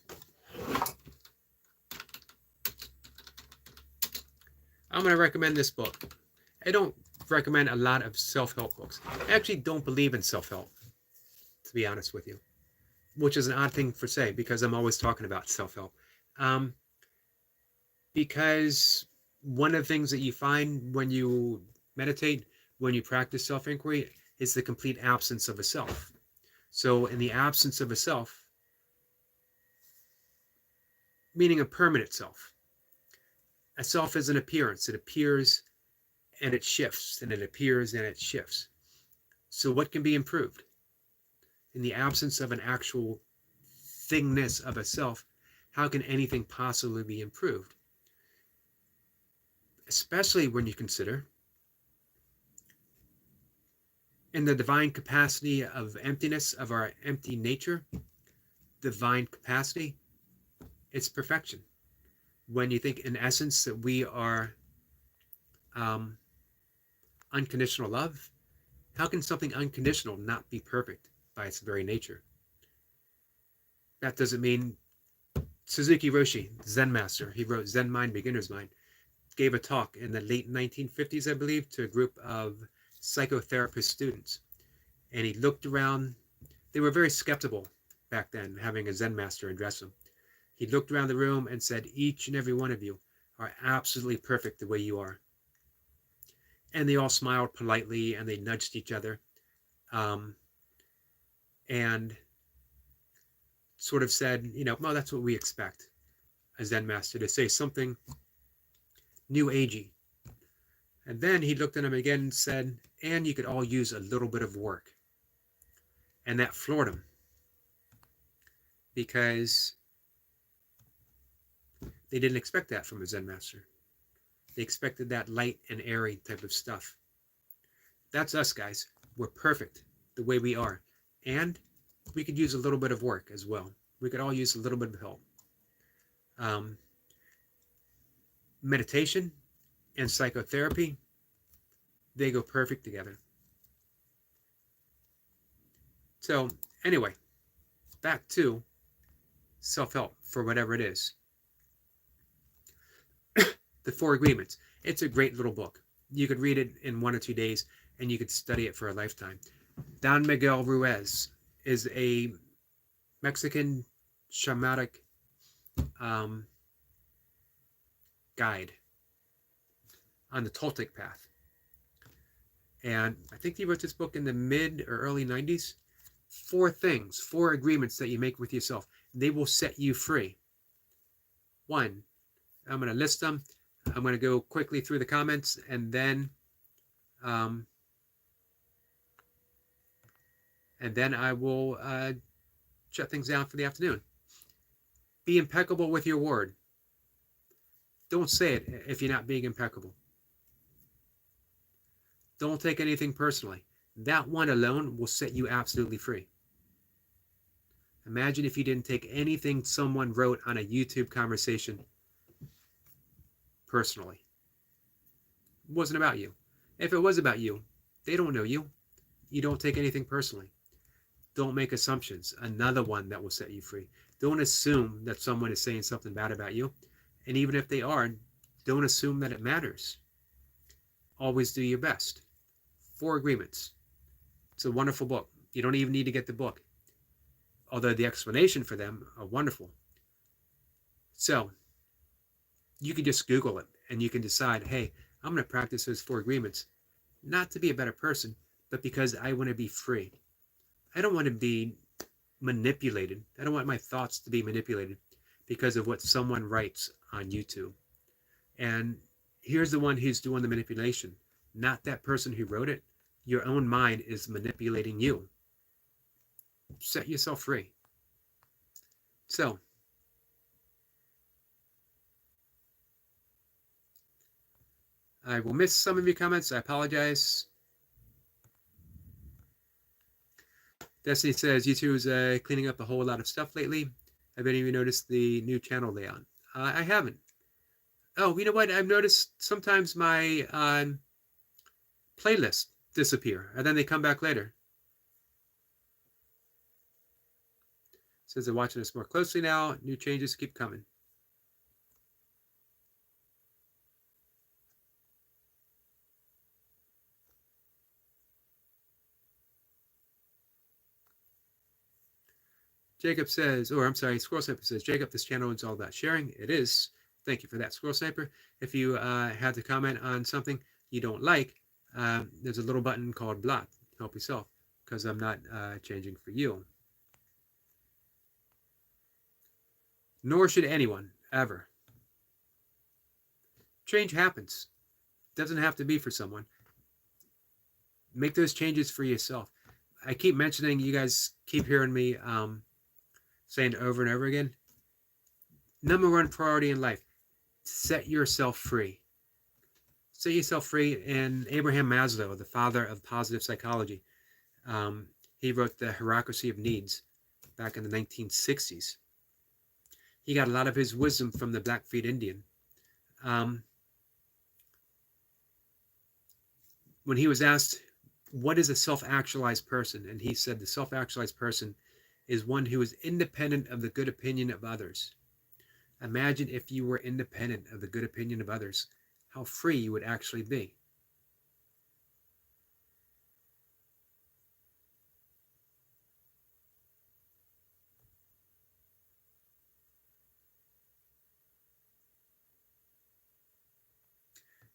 I'm going to recommend this book. I don't recommend a lot of self-help books. I actually don't believe in self-help, to be honest with you, which is an odd thing for say because I'm always talking about self-help. Because one of the things that you find when you meditate, when you practice self-inquiry, is the complete absence of a self. So in the absence of a self, meaning a permanent self, a self is an appearance. It appears and it shifts, and it appears and it shifts. So what can be improved? In the absence of an actual thingness of a self, how can anything possibly be improved? Especially when you consider in the divine capacity of emptiness, of our empty nature, divine capacity, it's perfection. When you think in essence that we are unconditional love, how can something unconditional not be perfect by its very nature? That doesn't mean Suzuki Roshi, Zen master, he wrote Zen Mind, Beginner's Mind, gave a talk in the late 1950s, I believe, to a group of psychotherapist students. And he looked around. They were very skeptical back then, having a Zen master address them. He looked around the room and said, each and every one of you are absolutely perfect the way you are. And they all smiled politely and they nudged each other and sort of said, well, that's what we expect a Zen master to say something new agey. And then he looked at him again and said, and you could all use a little bit of work. And that floored him because they didn't expect that from a Zen master. They expected that light and airy type of stuff. That's us, guys. We're perfect the way we are. And we could use a little bit of work as well. We could all use a little bit of help. Meditation and psychotherapy, they go perfect together. So anyway, back to self-help for whatever it is. The Four Agreements. It's a great little book. You could read it in 1 or 2 days and you could study it for a lifetime. Don Miguel Ruiz is a Mexican shamanic guide on the Toltec path. And I think he wrote this book in the mid or early 90s. 4 things, 4 agreements that you make with yourself. They will set you free. 1, I'm going to list them. I'm going to go quickly through the comments and then I will shut things down for the afternoon. Be impeccable with your word. Don't say it if you're not being impeccable. Don't take anything personally. That one alone will set you absolutely free. Imagine if you didn't take anything someone wrote on a YouTube conversation personally. It wasn't about you. If it was about you, they don't know you. You don't take anything personally. Don't make assumptions. Another one that will set you free. Don't assume that someone is saying something bad about you. And even if they are, don't assume that it matters. Always do your best. 4 Agreements. It's a wonderful book. You don't even need to get the book. Although the explanation for them are wonderful. So, you can just Google it and you can decide, hey, I'm going to practice those 4 agreements. Not to be a better person, but because I want to be free. I don't want to be manipulated. I don't want my thoughts to be manipulated because of what someone writes on YouTube. And here's the one who's doing the manipulation. Not that person who wrote it. Your own mind is manipulating you. Set yourself free. So, I will miss some of your comments. I apologize. Destiny says, YouTube is cleaning up a whole lot of stuff lately. Have any of you noticed the new channel layout? I haven't. Oh, you know what? I've noticed sometimes my playlists disappear, and then they come back later. Says they're watching us more closely now. New changes keep coming. Jacob says, or I'm sorry, Squirrel Sniper says, Jacob, this channel is all about sharing. It is. Thank you for that, Squirrel Sniper. If you had to comment on something you don't like, there's a little button called block. Help yourself, because I'm not changing for you. Nor should anyone, ever. Change happens. Doesn't have to be for someone. Make those changes for yourself. I keep mentioning, you guys keep hearing me saying over and over again, number one priority in life, set yourself free. Set yourself free. And Abraham Maslow, the father of positive psychology, he wrote the Hierarchy of Needs back in the 1960s. He got a lot of his wisdom from the Blackfeet Indian. When he was asked, what is a self-actualized person? And he said the self-actualized person is one who is independent of the good opinion of others. Imagine if you were independent of the good opinion of others, how free you would actually be.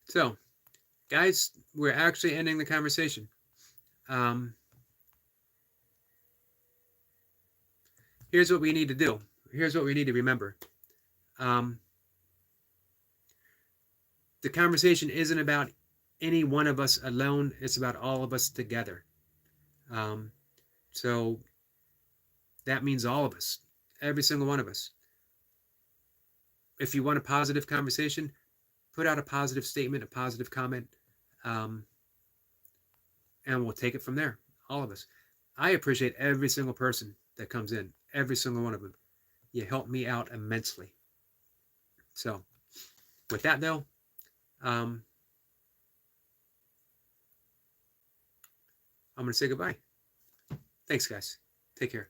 So, guys, we're actually ending the conversation. Here's what we need to do. Here's what we need to remember. The conversation isn't about any one of us alone. It's about all of us together. So that means all of us, every single one of us. If you want a positive conversation, put out a positive statement, a positive comment, and we'll take it from there, all of us. I appreciate every single person that comes in, every single one of them. You help me out immensely. So with that, though, I'm going to say goodbye. Thanks, guys. Take care.